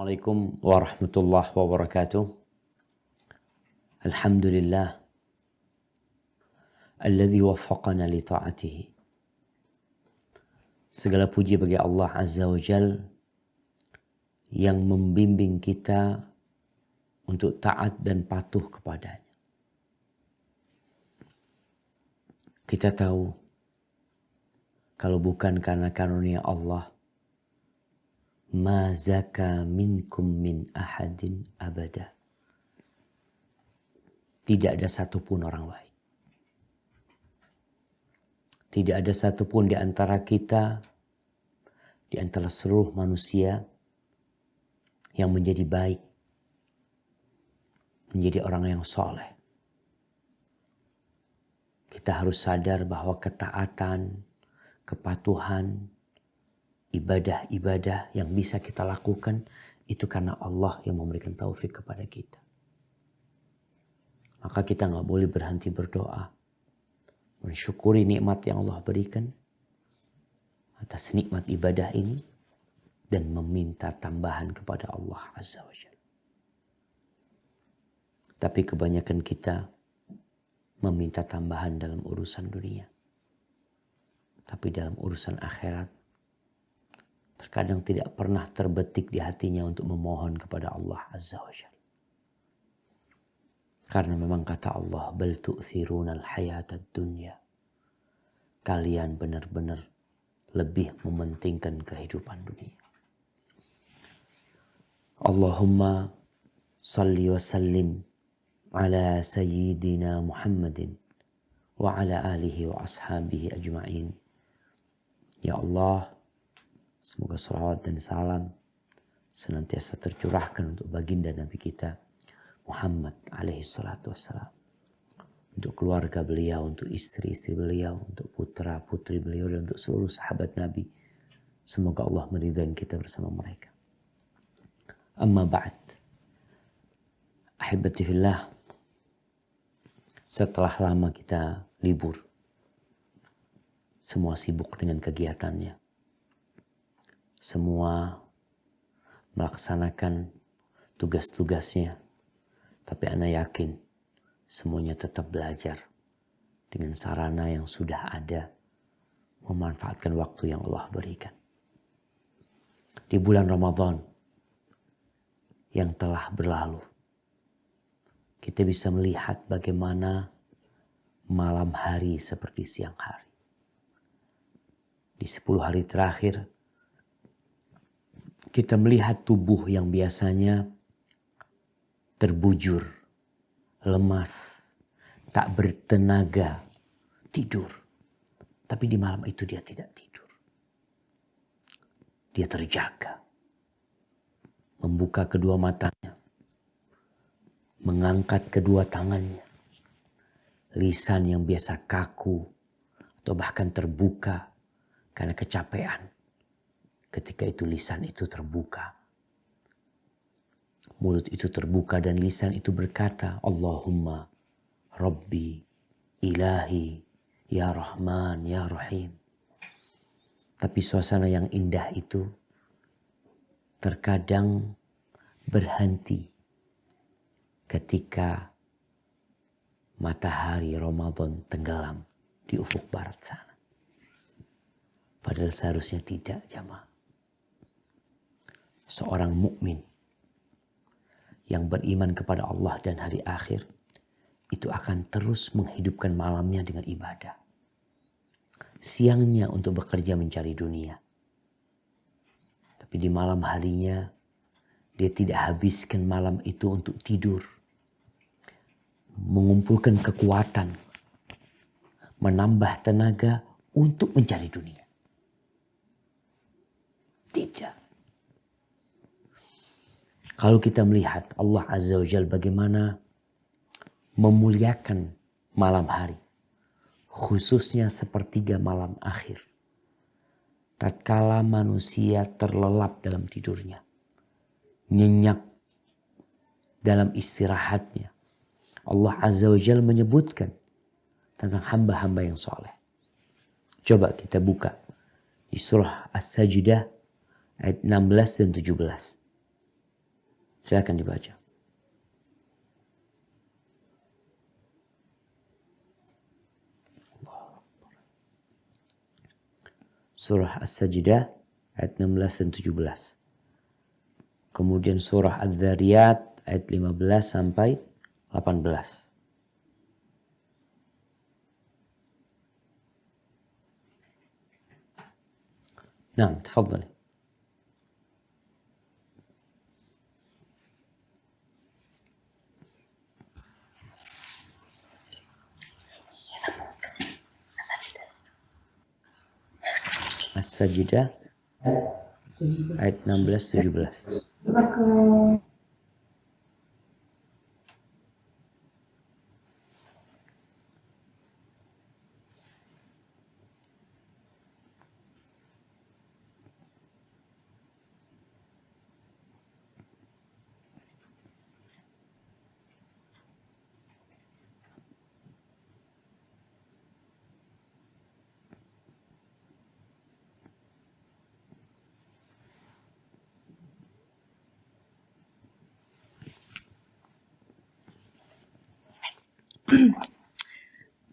Assalamualaikum warahmatullahi wabarakatuh. Alhamdulillah alladzi waffaqana li ta'atihi. Segala puji bagi Allah Azza wa Jal yang membimbing kita untuk taat dan patuh kepadanya. Kita tahu kalau bukan karena karunia Allah, ma zaka minkum min ahadin abada. Tidak ada satupun orang baik. Tidak ada satupun di antara kita, di antara seluruh manusia yang menjadi baik, menjadi orang yang soleh. Kita harus sadar bahwa ketaatan, kepatuhan, ibadah-ibadah yang bisa kita lakukan itu karena Allah yang memberikan taufik kepada kita. Maka kita gak boleh berhenti berdoa, mensyukuri nikmat yang Allah berikan atas nikmat ibadah ini dan meminta tambahan kepada Allah Azza wa Jalla. Tapi kebanyakan kita meminta tambahan dalam urusan dunia. Tapi dalam urusan akhirat terkadang tidak pernah terbetik di hatinya untuk memohon kepada Allah Azza wa Jalla. Karena memang kata Allah, bal tu'thirunal hayatad dunya. Kalian benar-benar lebih mementingkan kehidupan dunia. Allahumma salli wa sallim ala sayyidina Muhammadin wa ala alihi wa ashabihi ajma'in. Ya Allah, semoga salawat dan salam senantiasa tercurahkan untuk baginda Nabi kita Muhammad alaihi salatu wassalam. Untuk keluarga beliau, untuk istri-istri beliau, untuk putra-putri beliau, dan untuk seluruh sahabat Nabi. Semoga Allah meridhai kita bersama mereka. Amma ba'd. Ahibati fillah. Setelah lama kita libur, semua sibuk dengan kegiatannya. Semua melaksanakan tugas-tugasnya. Tapi ana yakin semuanya tetap belajar dengan sarana yang sudah ada, memanfaatkan waktu yang Allah berikan. Di bulan Ramadan yang telah berlalu, kita bisa melihat bagaimana malam hari seperti siang hari. Di 10 hari terakhir, kita melihat tubuh yang biasanya terbujur, lemas, tak bertenaga, tidur. Tapi di malam itu dia tidak tidur. Dia terjaga. Membuka kedua matanya. Mengangkat kedua tangannya. Lisan yang biasa kaku atau bahkan terbuka karena kecapean. Ketika itu lisan itu terbuka. Mulut itu terbuka dan lisan itu berkata, Allahumma Rabbi Ilahi Ya Rahman Ya Rahim. Tapi suasana yang indah itu terkadang berhenti ketika matahari Ramadan tenggelam di ufuk barat sana. Padahal seharusnya tidak, jamaah. Seorang mukmin yang beriman kepada Allah dan hari akhir, itu akan terus menghidupkan malamnya dengan ibadah. Siangnya untuk bekerja mencari dunia. Tapi di malam harinya, dia tidak habiskan malam itu untuk tidur. Mengumpulkan kekuatan, menambah tenaga untuk mencari dunia. Tidak. Kalau kita melihat Allah Azza wa Jalla bagaimana memuliakan malam hari. Khususnya sepertiga malam akhir. Tatkala manusia terlelap dalam tidurnya. Nyenyak dalam istirahatnya. Allah Azza wa Jalla menyebutkan tentang hamba-hamba yang soleh. Coba kita buka di surah As-Sajdah ayat 16 dan 17. Silakan dibaca. Surah As-Sajdah ayat 16 dan 17. Kemudian surah Adz-Dzariyat ayat 15 sampai 18. Nah, tafadhali. As-Sajdah ayat 16-17.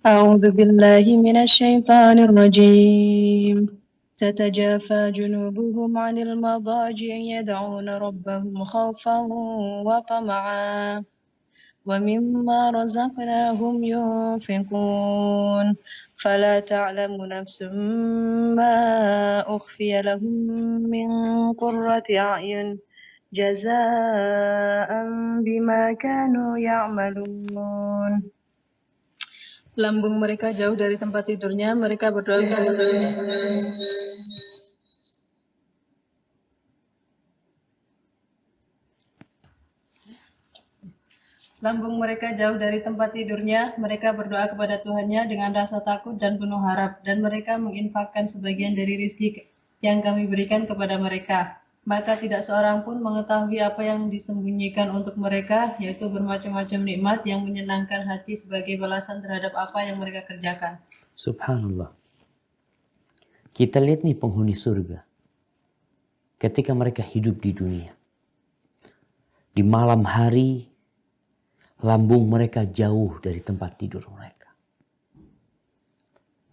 أعوذ بالله من الشيطان الرجيم تتجافى جنوبهم عن المضاجع يدعون ربهم خوفا وطمعا ومما رزقناهم ينفقون فلا تعلم نفس ما أخفي لهم من قرة أعين جزاء بما كانوا يعملون. Lambung mereka jauh dari tempat tidurnya, mereka berdoa Lambung mereka jauh dari tempat tidurnya, mereka berdoa kepada Tuhannya dengan rasa takut dan penuh harap, dan mereka menginfakkan sebagian dari rizki yang kami berikan kepada mereka. Maka tidak seorang pun mengetahui apa yang disembunyikan untuk mereka, yaitu bermacam-macam nikmat yang menyenangkan hati sebagai balasan terhadap apa yang mereka kerjakan. Subhanallah. Kita lihat nih penghuni surga. Ketika mereka hidup di dunia. Di malam hari, lambung mereka jauh dari tempat tidur mereka.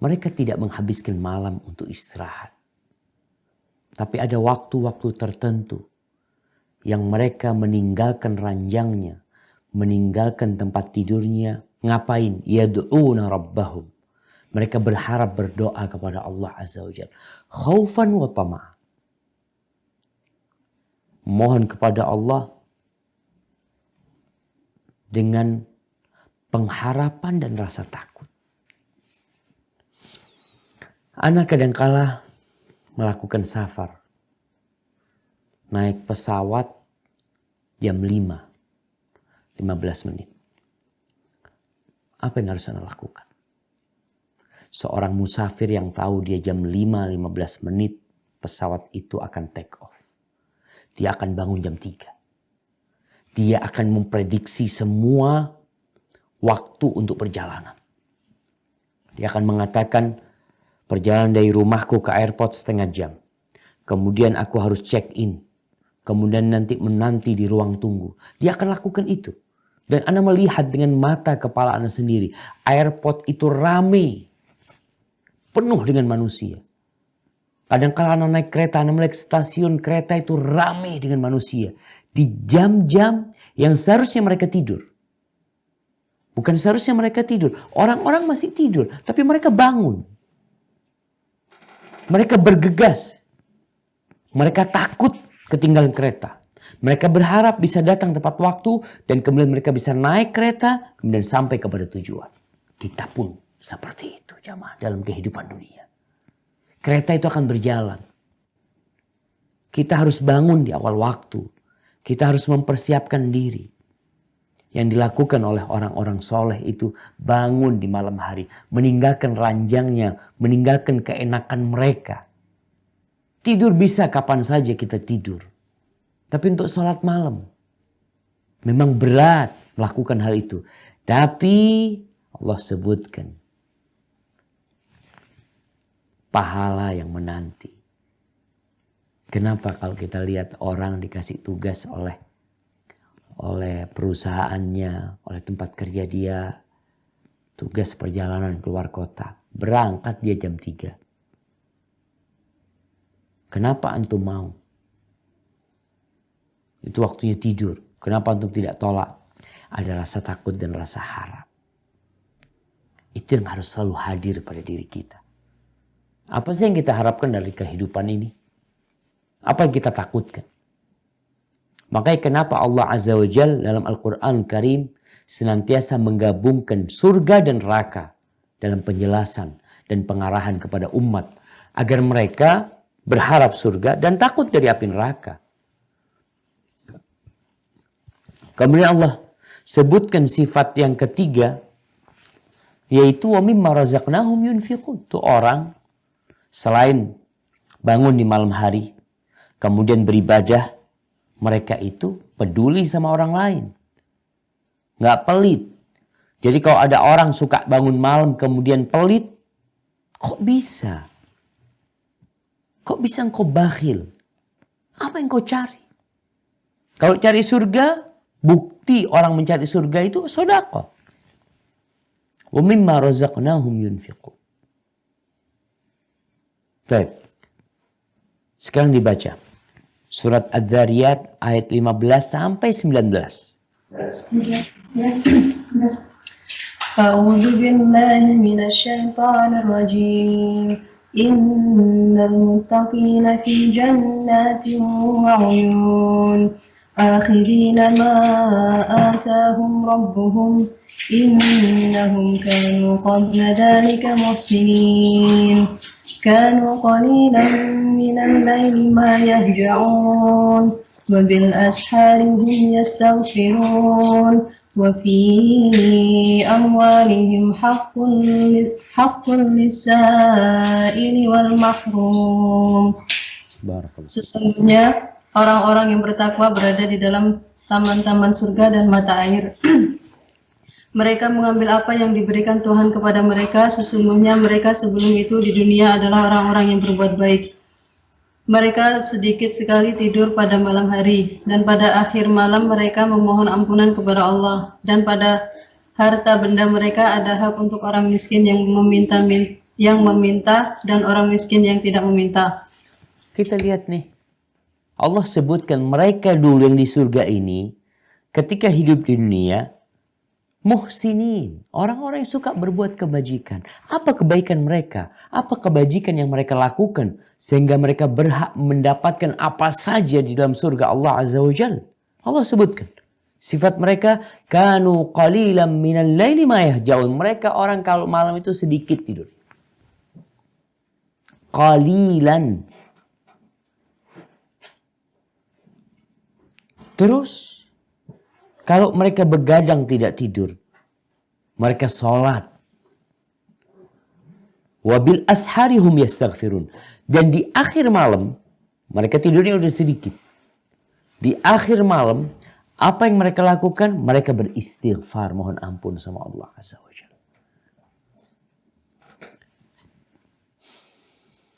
Mereka tidak menghabiskan malam untuk istirahat. Tapi ada waktu-waktu tertentu yang mereka meninggalkan ranjangnya, meninggalkan tempat tidurnya. Ngapain? Yad'una rabbahum. Mereka berharap berdoa kepada Allah Azza wa Jalla. Khaufan wa tama'a. Mohon kepada Allah dengan pengharapan dan rasa takut. Anak kadangkala melakukan safar. Naik pesawat jam 5, 15 menit. Apa yang harus Anda lakukan? Seorang musafir yang tahu dia jam 5, 15 menit pesawat itu akan take off. Dia akan bangun jam 3. Dia akan memprediksi semua waktu untuk perjalanan. Dia akan mengatakan perjalanan dari rumahku ke airport setengah jam. Kemudian aku harus check in. Kemudian nanti menanti di ruang tunggu. Dia akan lakukan itu. Dan Anda melihat dengan mata kepala Anda sendiri. Airport itu ramai. Penuh dengan manusia. Kadang-kala Anda naik kereta, Anda melihat stasiun kereta itu ramai dengan manusia. Di jam-jam yang seharusnya mereka tidur. Bukan seharusnya mereka tidur. Orang-orang masih tidur. Tapi mereka bangun. Mereka bergegas. Mereka takut ketinggalan kereta. Mereka berharap bisa datang tepat waktu. Dan kemudian mereka bisa naik kereta. Kemudian sampai kepada tujuan. Kita pun seperti itu jamaah dalam kehidupan dunia. Kereta itu akan berjalan. Kita harus bangun di awal waktu. Kita harus mempersiapkan diri. Yang dilakukan oleh orang-orang soleh itu bangun di malam hari. Meninggalkan ranjangnya. Meninggalkan keenakan mereka. Tidur bisa kapan saja kita tidur. Tapi untuk sholat malam. Memang berat melakukan hal itu. Tapi Allah sebutkan. Pahala yang menanti. Kenapa kalau kita lihat orang dikasih tugas oleh oleh perusahaannya, oleh tempat kerja dia, tugas perjalanan keluar kota. Berangkat dia jam 3. Kenapa antum mau? Itu waktunya tidur. Kenapa antum tidak tolak? Ada rasa takut dan rasa harap. Itu yang harus selalu hadir pada diri kita. Apa sih yang kita harapkan dari kehidupan ini? Apa yang kita takutkan? Makanya kenapa Allah Azza wa Jalla dalam Al-Quran Karim senantiasa menggabungkan surga dan neraka dalam penjelasan dan pengarahan kepada umat agar mereka berharap surga dan takut dari api neraka. Kemudian Allah sebutkan sifat yang ketiga, yaitu wa mimma razaqnahum yunfiqun. Itu orang selain bangun di malam hari, kemudian beribadah, mereka itu peduli sama orang lain. Nggak pelit. Jadi kalau ada orang suka bangun malam kemudian pelit, kok bisa? Kok bisa engkau bakhil? Apa yang kau cari? Kalau cari surga, bukti orang mencari surga itu sedekah. Wa mimma razaqnahum yunfiqun. Baik. Sekarang dibaca. Surat Adz-Dzariyat ayat 15 sampai 19. أعوذ بالله من الشيطان الرجيم إن المتقين في جنات وعيون آخذين ما آتاهم ربهم إنهم كانوا قبل ذلك محسنين كانوا قليلا من الليل ما يهجعون وبالأسحار هم يستغفرون وفي أموالهم حق للسائل والمحروم. Sesungguhnya orang-orang yang bertakwa berada di dalam taman-taman surga dan mata air. Mereka mengambil apa yang diberikan Tuhan kepada mereka. Sesungguhnya mereka sebelum itu di dunia adalah orang-orang yang berbuat baik. Mereka sedikit sekali tidur pada malam hari, dan pada akhir malam mereka memohon ampunan kepada Allah. Dan pada harta benda mereka ada hak untuk orang miskin yang meminta dan orang miskin yang tidak meminta. Kita lihat nih, Allah sebutkan mereka dulu yang di surga ini, ketika hidup di dunia, muhsinin, orang-orang yang suka berbuat kebajikan. Apa kebaikan mereka? Apa kebajikan yang mereka lakukan sehingga mereka berhak mendapatkan apa saja di dalam surga Allah Azza wa Jalla? Allah sebutkan sifat mereka, kanu qalilan minal laili ma yahjaun. Mereka orang kalau malam itu sedikit tidur. Qalilan. Terus kalau mereka begadang tidak tidur, mereka sholat. Wabil asharihum yastaghfirun. Dan di akhir malam, mereka tidurnya udah sedikit. Di akhir malam, apa yang mereka lakukan? Mereka beristighfar, mohon ampun sama Allah Azza wa Jalla.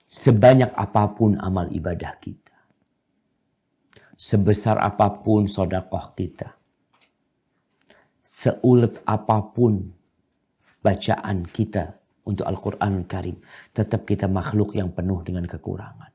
Sebanyak apapun amal ibadah kita, sebesar apapun sedekah kita, seulet apapun bacaan kita untuk Al-Quran Karim, tetap kita makhluk yang penuh dengan kekurangan.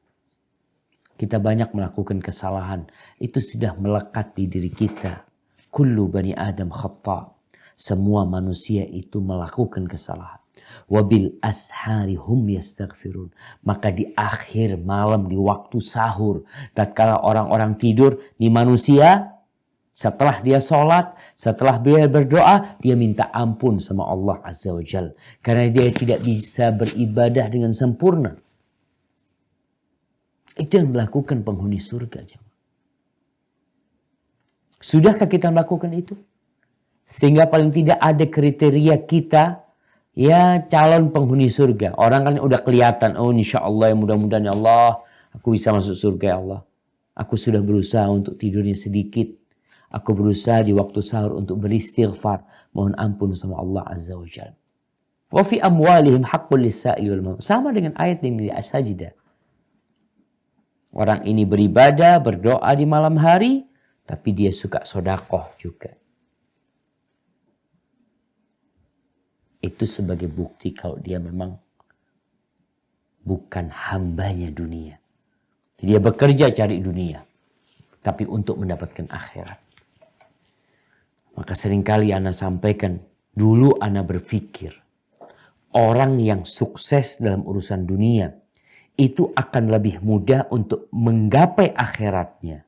Kita banyak melakukan kesalahan. Itu sudah melekat di diri kita. Kullu bani Adam khata'. Semua manusia itu melakukan kesalahan. Wabil ashari hum yastaghfirun. Maka di akhir malam, di waktu sahur, tatkala orang-orang tidur, di manusia, setelah dia sholat, setelah dia berdoa, dia minta ampun sama Allah Azza wa Jalla. Karena dia tidak bisa beribadah dengan sempurna. Itu yang dilakukan penghuni surga. Sudahkah kita melakukan itu? Sehingga paling tidak ada kriteria kita, ya calon penghuni surga. Orang kan udah kelihatan, oh insya Allah ya mudah-mudahan ya Allah, aku bisa masuk surga ya Allah. Aku sudah berusaha untuk tidurnya sedikit. Aku berusaha di waktu sahur untuk beristighfar. Mohon ampun sama Allah Azza wa Jalla. Wa fi amwalihim haqqul lis-sa'il wal mahrum. Sama dengan ayat yang di As-Sajdah. Orang ini beribadah, berdoa di malam hari. Tapi dia suka sodakoh juga. Itu sebagai bukti kalau dia memang bukan hambanya dunia. Dia bekerja cari dunia, tapi untuk mendapatkan akhirat. Maka seringkali ana sampaikan, dulu ana berpikir, orang yang sukses dalam urusan dunia, itu akan lebih mudah untuk menggapai akhiratnya.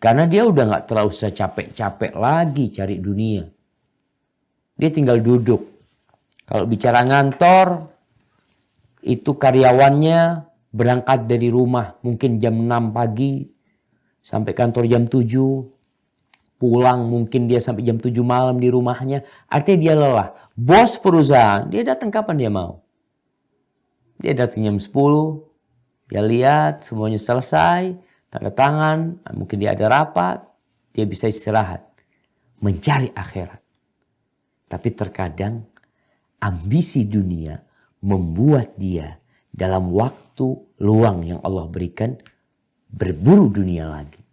Karena dia udah gak terlalu usah capek-capek lagi cari dunia. Dia tinggal duduk. Kalau bicara ngantor, itu karyawannya berangkat dari rumah mungkin jam 6 pagi sampai kantor jam 7. Pulang mungkin dia sampai jam 7 malam di rumahnya. Artinya dia lelah. Bos perusahaan, dia datang kapan dia mau. Dia datang jam 10. Dia lihat semuanya selesai. Tanda tangan. Mungkin dia ada rapat. Dia bisa istirahat. Mencari akhirat. Tapi terkadang ambisi dunia membuat dia dalam waktu luang yang Allah berikan berburu dunia lagi.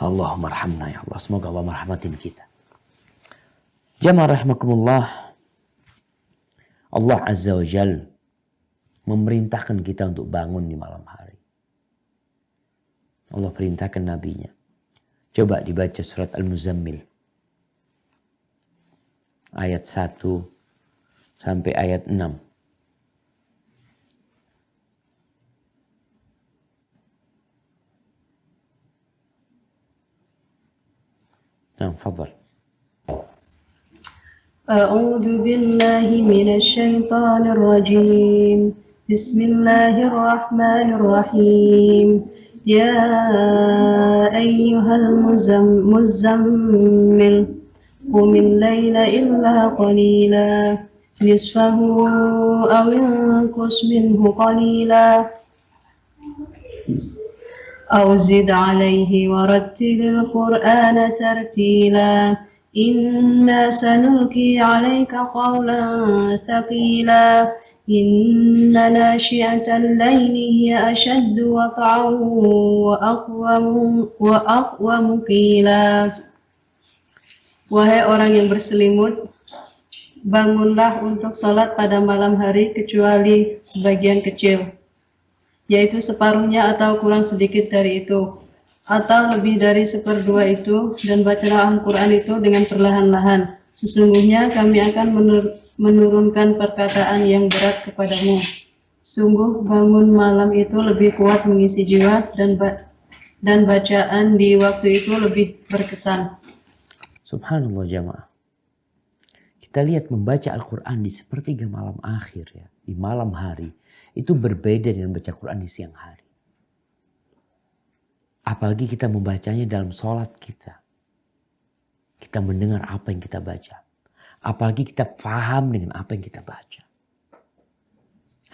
Allahumma arhamna ya Allah. Semoga Allah merahmatin kita. Jamaah rahimakumullah. Allah Azza wa Jal memerintahkan kita untuk bangun di malam hari. Allah perintahkan nabinya. Coba dibaca surat Al-Muzammil. Ayat 1 sampai ayat 6. Nah, fadhal. أعوذ بالله من الشيطان الرجيم بسم الله الرحمن الرحيم يا أيها المزمل قم الليل إلا قليلا نصفه أو انقص منه قليلا أو زد عليه ورتل القرآن ترتيلا إنا سنلقي عليك قولا ثقيلا إن ناشئة الليل هي أشد وقعا وأقوم قيلا. Wahai orang yang berselimut, bangunlah untuk sholat pada malam hari kecuali sebagian kecil, yaitu separuhnya atau kurang sedikit dari itu, atau lebih dari seperdua itu, dan bacalah Al-Quran itu dengan perlahan-lahan. Sesungguhnya kami akan menurunkan perkataan yang berat kepadamu. Sungguh bangun malam itu lebih kuat mengisi jiwa, dan bacaan di waktu itu lebih berkesan. Subhanallah jamaah. Kita lihat membaca Al-Quran di sepertiga malam akhir ya, di malam hari. Itu berbeda dengan baca Quran di siang hari. Apalagi kita membacanya dalam sholat kita. Kita mendengar apa yang kita baca. Apalagi kita faham dengan apa yang kita baca.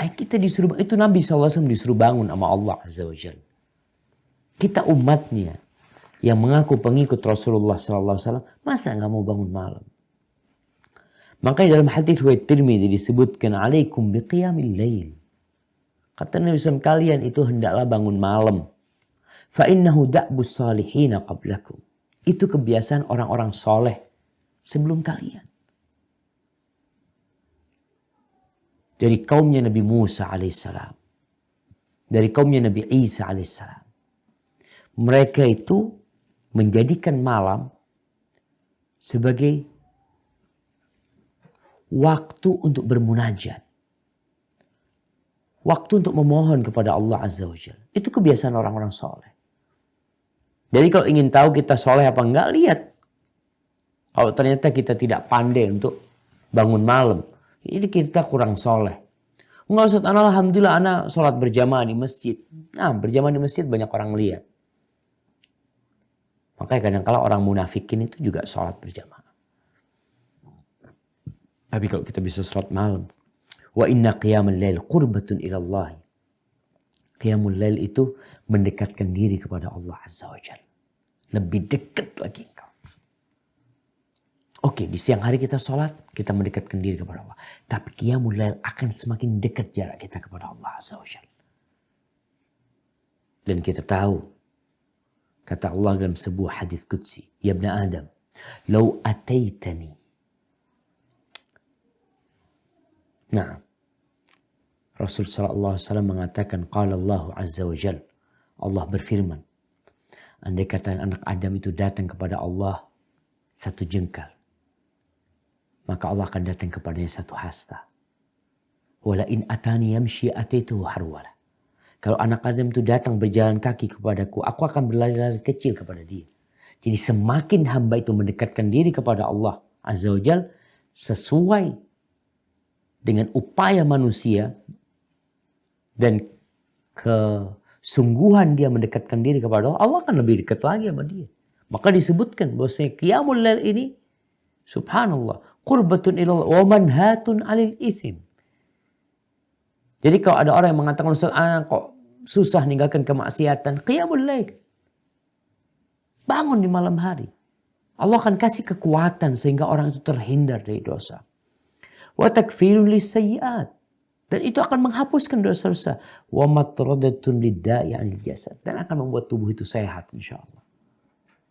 Kita disuruh, itu Nabi SAW disuruh bangun sama Allah Azza wa Jalla. Kita umatnya yang mengaku pengikut Rasulullah SAW, masa nggak mau bangun malam? Makanya dalam hadits riwayat Tirmidzi disebutkan alaikum biqiyamil lail. Kata Nabi SAW, kalian itu hendaklah bangun malam. Fa innahu da'bus salihina qablakum. Itu kebiasaan orang-orang soleh sebelum kalian. Dari kaumnya Nabi Musa alaihissalam, dari kaumnya Nabi Isa alaihissalam. Mereka itu menjadikan malam sebagai waktu untuk bermunajat. Waktu untuk memohon kepada Allah Azza wa Jalla. Itu kebiasaan orang-orang soleh. Jadi kalau ingin tahu kita soleh apa enggak, lihat. Kalau ternyata kita tidak pandai untuk bangun malam, ini kita kurang soleh. Enggak Ustaz, alhamdulillah ana sholat berjamaah di masjid. Nah, berjamaah di masjid banyak orang lihat. Makanya kadang-kala orang munafikin itu juga sholat berjamaah. Tapi kalau kita bisa sholat malam. Wa inna qiyamul lail qurbatun ilallahi. Qiyamul lail itu mendekatkan diri kepada Allah Azza wa Jalla. Lebih dekat lagi engkau. Oke, di siang hari kita sholat, kita mendekatkan diri kepada Allah. Tapi qiyamul lail akan semakin dekat jarak kita kepada Allah Azza wa Jalla. Dan kita tahu Kata Allah dalam sebuah hadis qudsi, ya ibn Adam, law ataitani. Nah, Rasul sallallahu alaihi wasallam mengatakan, qala Allah azza wa jal, Allah berfirman, andai kata anak Adam itu datang kepada Allah satu jengkal, maka Allah akan datang kepadanya satu hasta. Wala in atani yamshi ataituhu harwala. Kalau anak Adam itu datang berjalan kaki kepadaku, aku akan berlari-lari kecil kepada dia. Jadi semakin hamba itu mendekatkan diri kepada Allah azza wa jal, sesuai dengan upaya manusia dan kesungguhan dia mendekatkan diri kepada Allah, Allah akan lebih dekat lagi sama dia. Maka disebutkan bahwasanya qiyamul lail ini, subhanallah, qurbatun ilallah wa manhatun 'anil itsm. Jadi kalau ada orang yang mengatakan, Ustaz, kok susah ninggalkan kemaksiatan, qiyamul lail, bangun di malam hari, Allah akan kasih kekuatan sehingga orang itu terhindar dari dosa. Wa takfirun lisayyi'at, dan itu akan menghapuskan dosa-dosa. Wa matradatun lidda'i 'anil jasad, dan akan membuat tubuh itu sehat insyaallah.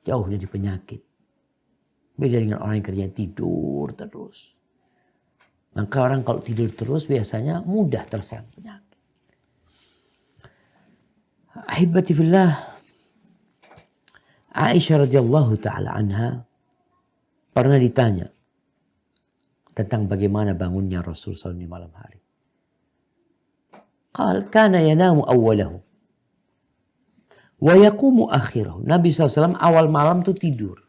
Jauh dari penyakit. Beda dengan orang yang kerjanya tidur terus. Maka orang kalau tidur terus biasanya mudah terserang penyakit. Ahibati fillah, Aisyah radhiyallahu taala anha pernah ditanya tentang bagaimana bangunnya Rasul SAW di malam hari. Qal kana yanamu awwalahu wa yaqumu akhirahu. Nabi SAW awal malam tuh tidur.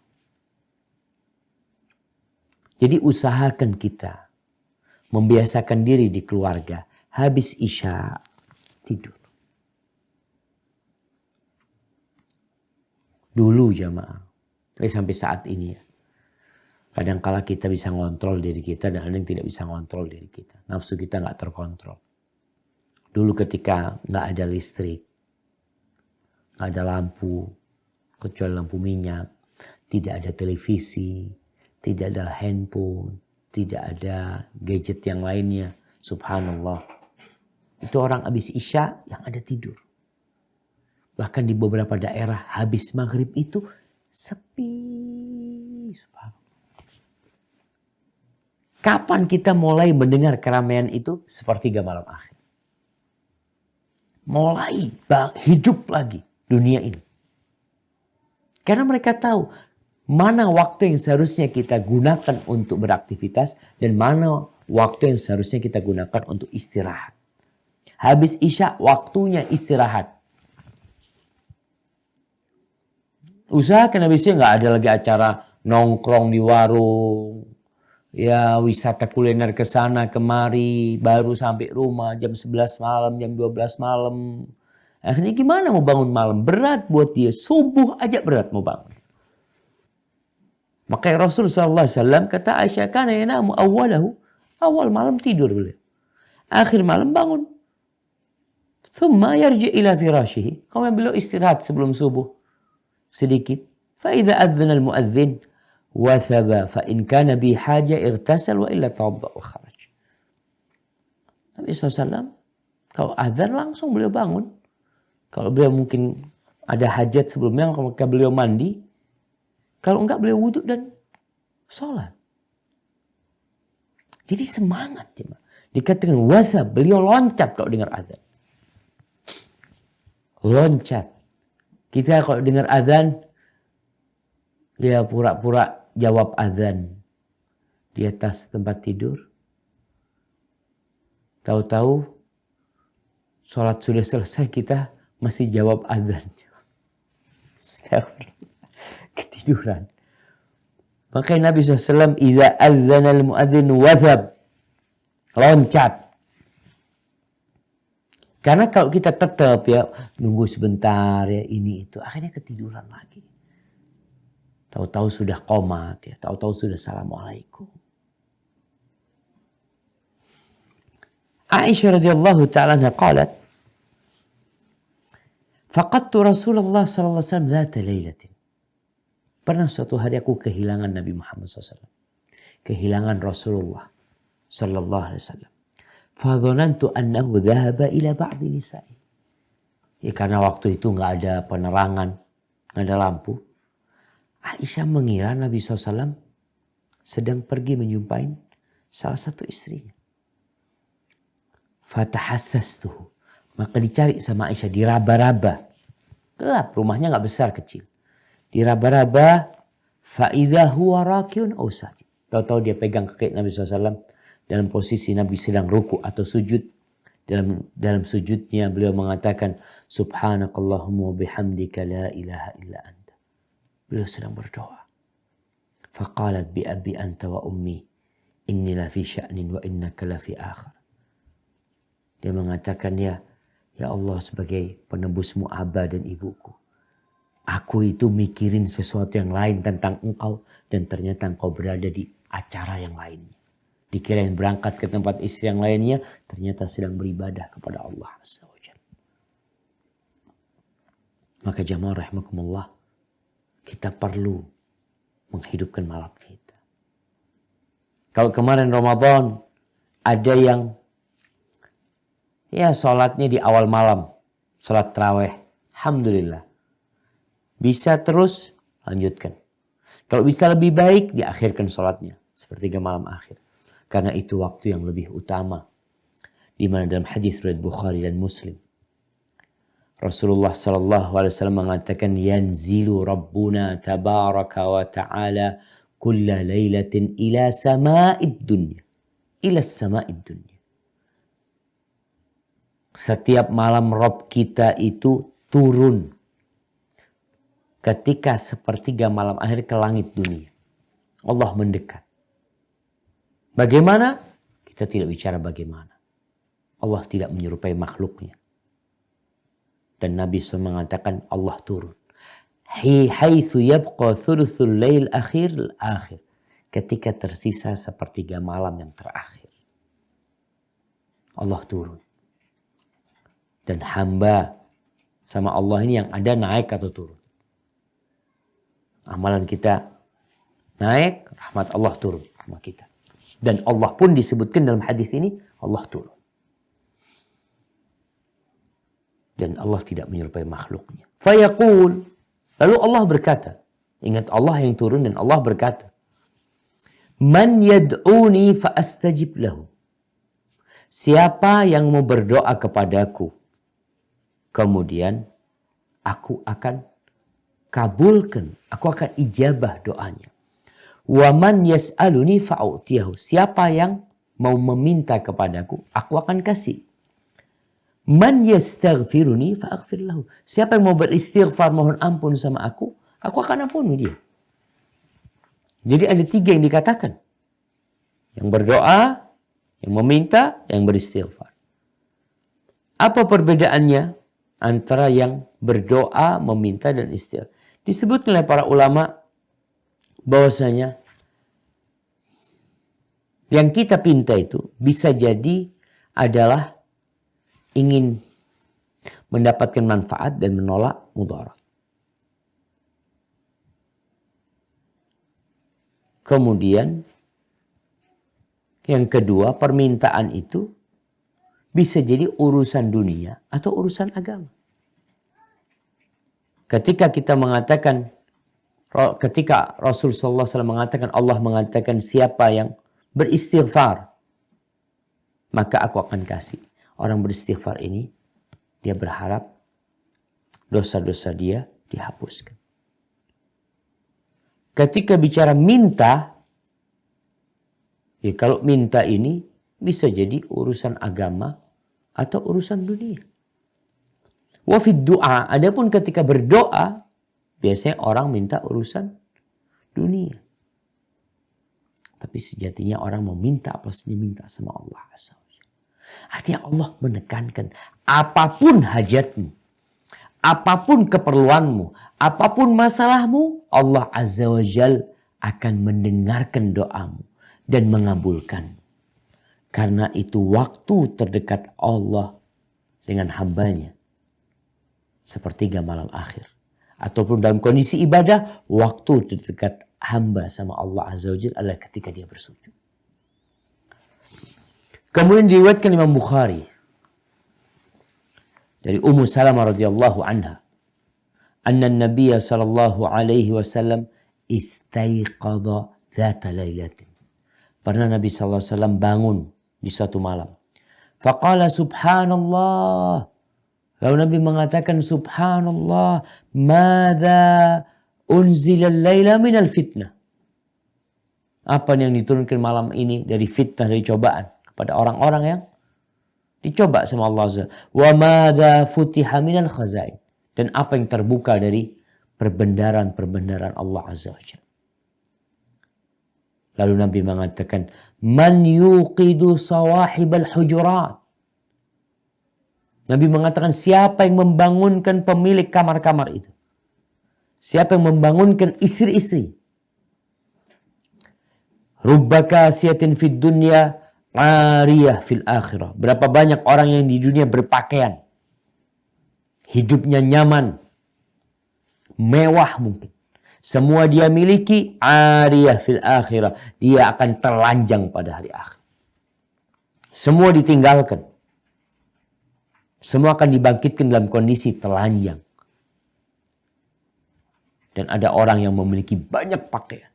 Jadi usahakan kita membiasakan diri di keluarga, habis isya tidur. Dulu jamaah, sampai saat ini ya. Kadangkala kita bisa ngontrol diri kita dan ada yang tidak bisa ngontrol diri kita. Nafsu kita nggak terkontrol. Dulu ketika nggak ada listrik, nggak ada lampu, kecuali lampu minyak, tidak ada televisi, tidak ada handphone, tidak ada gadget yang lainnya. Subhanallah. Itu orang habis isya yang ada tidur. Bahkan di beberapa daerah habis maghrib itu sepi. Subhanallah. Kapan kita mulai mendengar keramaian itu? Sepertiga malam akhir. Mulai hidup lagi dunia ini. Karena mereka tahu mana waktu yang seharusnya kita gunakan untuk beraktivitas dan mana waktu yang seharusnya kita gunakan untuk istirahat. Habis isya waktunya istirahat. Usahakan habisnya nggak ada lagi acara nongkrong di warung, ya wisata kuliner ke sana kemari, baru sampai rumah jam 11 malam, jam 12 malam. Akhirnya gimana mau bangun malam? Berat buat dia. Subuh aja berat mau bangun. Maka Rasulullah SAW kata Aisyah, kana yanamu awwalahu, awal malam tidur beliau, akhir malam bangun. Thumma yarji ila firashihi, kemudian beliau istirahat sebelum subuh sedikit. Fa idza adzana al-muadzin wa thaba fa in kana bi haja ightasal wa illa tawadda wa kharaj. Nabi SAW kalau azan langsung beliau bangun. Kalau beliau mungkin ada hajat sebelumnya, maka beliau mandi. Kalau enggak beliau wudhu dan sholat. Jadi semangat. Dikatakan wasa, beliau loncat kalau dengar azan. Loncat. Kita kalau dengar azan, ya pura-pura jawab azan di atas tempat tidur. Tahu-tahu sholat sudah selesai, kita masih jawab azan. Ketiduran. Makanya Nabi SAW idza adzana al-muadzin wazab, loncat. Karena kalau kita tetap ya nunggu sebentar ya ini itu, akhirnya ketiduran lagi. Tahu-tahu sudah qomat ya, tahu-tahu sudah assalamualaikum. Aisyah radhiyallahu ta'ala anha qalat, faqadtu Rasulullah sallallahu alaihi wasallam dzata lailatin. Pernah suatu hari aku kehilangan Nabi Muhammad SAW. Kehilangan Rasulullah sallallahu alaihi wasallam. Fadhanantu annahu dhahaba ila ba'di nisa'i. Ya karena waktu itu nggak ada penerangan, nggak ada lampu. Aisyah mengira Nabi SAW sedang pergi menjumpai salah satu istrinya. Fatahassastuhu. Maka dicari sama Aisyah, diraba-raba. Gelap, rumahnya nggak besar, kecil. Diraba-raba, fa'idha huwa rakiun aw sajid. Tahu-tahu dia pegang kaki Nabi SAW dalam posisi Nabi sedang ruku atau sujud. Dalam sujudnya beliau mengatakan, Subhanakallahumma bihamdika la ilaha illa anta. Beliau sedang berdoa. Faqalat bi abi anta wa ummi inni la fi sya'nin wa innaka la fi akhir. Dia mengatakan, ya Allah, sebagai penebusmu Aba dan ibuku. Aku itu mikirin sesuatu yang lain tentang engkau. Dan ternyata engkau berada di acara yang lainnya. Dikirain berangkat ke tempat istri yang lainnya. Ternyata sedang beribadah kepada Allah Azza wa Jalla. Maka jamaah rahimakumullah. Kita perlu menghidupkan malam kita. Kalau kemarin Ramadan ada yang sholatnya di awal malam. Sholat tarawih. Alhamdulillah. Bisa terus, lanjutkan. Kalau bisa lebih baik, diakhirkan sholatnya. Sepertiga malam akhir. Karena itu waktu yang lebih utama. Di mana dalam hadis riwayat Bukhari dan Muslim. Rasulullah SAW mengatakan, Yanzilu Rabbuna tabaraka wa ta'ala kulla laylatin ila sama'id dunya. Ila sama'id dunya. Setiap malam Rabb kita itu turun ketika sepertiga malam akhir ke langit dunia. Allah mendekat. Bagaimana? Kita tidak bicara bagaimana. Allah tidak menyerupai makhluknya. Dan Nabi SAW mengatakan Allah turun. Haitsu yabqa thuluthul lail akhir. Ketika tersisa sepertiga malam yang terakhir. Allah turun. Dan hamba sama Allah ini yang ada naik atau turun. Amalan kita naik, rahmat Allah turun sama kita. Dan Allah pun disebutkan dalam hadis ini, Allah turun. Dan Allah tidak menyerupai makhluknya. Fayaqul, lalu Allah berkata, ingat Allah yang turun dan Allah berkata, Man yad'uni fa astajib lahu. Siapa yang mau berdoa kepadaku, kemudian aku akan kabulkan, aku akan ijabah doanya. Wa man yas'aluni fa'utiyahu. Siapa yang mau meminta kepadaku, aku akan kasih. Man yastaghfiruni fa'aghfir lahu. Siapa yang mau beristighfar, mohon ampun sama aku akan ampuni dia. Jadi ada 3 yang dikatakan. Yang berdoa, yang meminta, yang beristighfar. Apa perbedaannya antara yang berdoa, meminta, dan istighfar? Disebut oleh para ulama bahwasanya yang kita pinta itu bisa jadi adalah ingin mendapatkan manfaat dan menolak mudarat. Kemudian yang kedua, permintaan itu bisa jadi urusan dunia atau urusan agama. Ketika kita mengatakan, ketika Rasulullah SAW mengatakan, Allah mengatakan siapa yang beristighfar, maka aku akan kasih. Orang beristighfar ini, dia berharap dosa-dosa dia dihapuskan. Ketika bicara minta, ya kalau minta ini bisa jadi urusan agama atau urusan dunia. Wa fid du'a, adapun ketika berdoa, biasanya orang minta urusan dunia. Tapi sejatinya orang mau minta apa saja minta sama Allah. Artinya Allah menekankan apapun hajatmu, apapun keperluanmu, apapun masalahmu, Allah Azza wa Jal akan mendengarkan doamu dan mengabulkan. Karena itu waktu terdekat Allah dengan hambanya. Sepertiga malam akhir. Ataupun dalam kondisi ibadah, waktu terdekat hamba sama Allah Azza wa Jalla adalah ketika dia bersujud. Kemudian diriwayatkan Imam Bukhari dari Ummu Salamah radhiyallahu anha, anna Nabiya sallallahu alaihi wasallam istaiqadha dzata lailatin. Pernah Nabi sallallahu alaihi wasallam bangun di suatu malam. Faqala subhanallah. Lalu Nabi mengatakan subhanallah, madza unzila al-laila minal fitnah. Apa yang diturunkan malam ini dari fitnah, dari cobaan kepada orang-orang yang dicoba sama Allah Azza. Wa madza futiha minal khazain. Dan apa yang terbuka dari perbendaran-perbendaran Allah Azza wa Jalla. Lalu Nabi mengatakan, man yuqidu sawahibal hujurat. Nabi mengatakan, siapa yang membangunkan pemilik kamar-kamar itu? Siapa yang membangunkan istri-istri? Rubba kasiyatin fid dunya ariyah fil akhirah. Berapa banyak orang yang di dunia berpakaian. Hidupnya nyaman. Mewah mungkin. Semua dia miliki, ariyah fil akhirah. Dia akan telanjang pada hari akhir. Semua ditinggalkan. Semua akan dibangkitkan dalam kondisi telanjang. Dan ada orang yang memiliki banyak pakaian.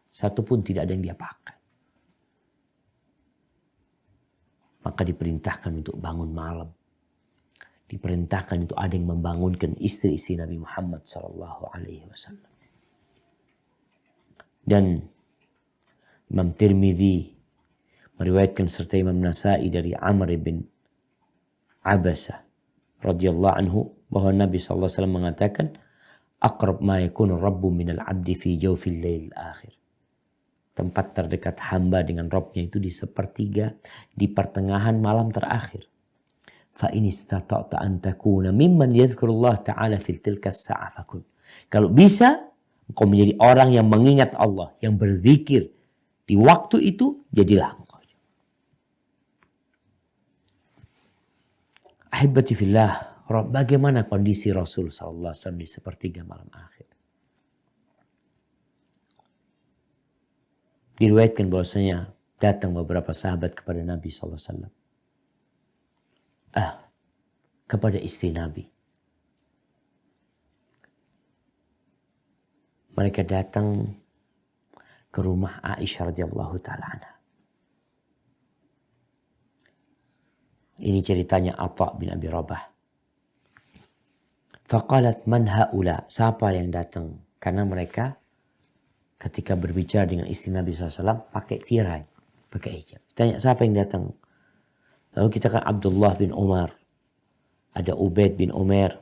Satu pun tidak ada yang dia pakai. Maka diperintahkan untuk bangun malam. Diperintahkan untuk ada yang membangunkan istri-istri Nabi Muhammad SAW. Dan Imam Tirmidzi meriwayatkan serta Imam Nasa'i dari Amr bin Abasa radhiyallahu anhu bahwa Nabi SAW mengatakan, aqrab ma yakunu rabbu minal abdi fi jawfil lail akhir. Tempat terdekat hamba dengan Rabbnya itu di sepertiga, di pertengahan malam terakhir. Fa in istata'ta an takuna mimman yadhkurullah ta'ala fil tilka as-sa'ah fakun. Kalau bisa, engkau menjadi orang yang mengingat Allah, yang berzikir di waktu itu, jadilah engkau. Ahibati fillah, bagaimana kondisi Rasul sallallahu alaihi wasallam di sepertiga malam akhir? Diriwayatkan bahwasanya datang beberapa sahabat kepada Nabi sallallahu alaihi wasallam. Kepada istri Nabi. Mereka datang ke rumah Aisyah radhiyallahu taala anha. Ini ceritanya Atha bin Abi Rabah. Faqalat man haula? Siapa yang datang? Karena mereka ketika berbicara dengan istri Nabi SAW pakai tirai, pakai hijab. Tanya siapa yang datang? Lalu kita kan Abdullah bin Umar. Ada Ubaid bin Umar.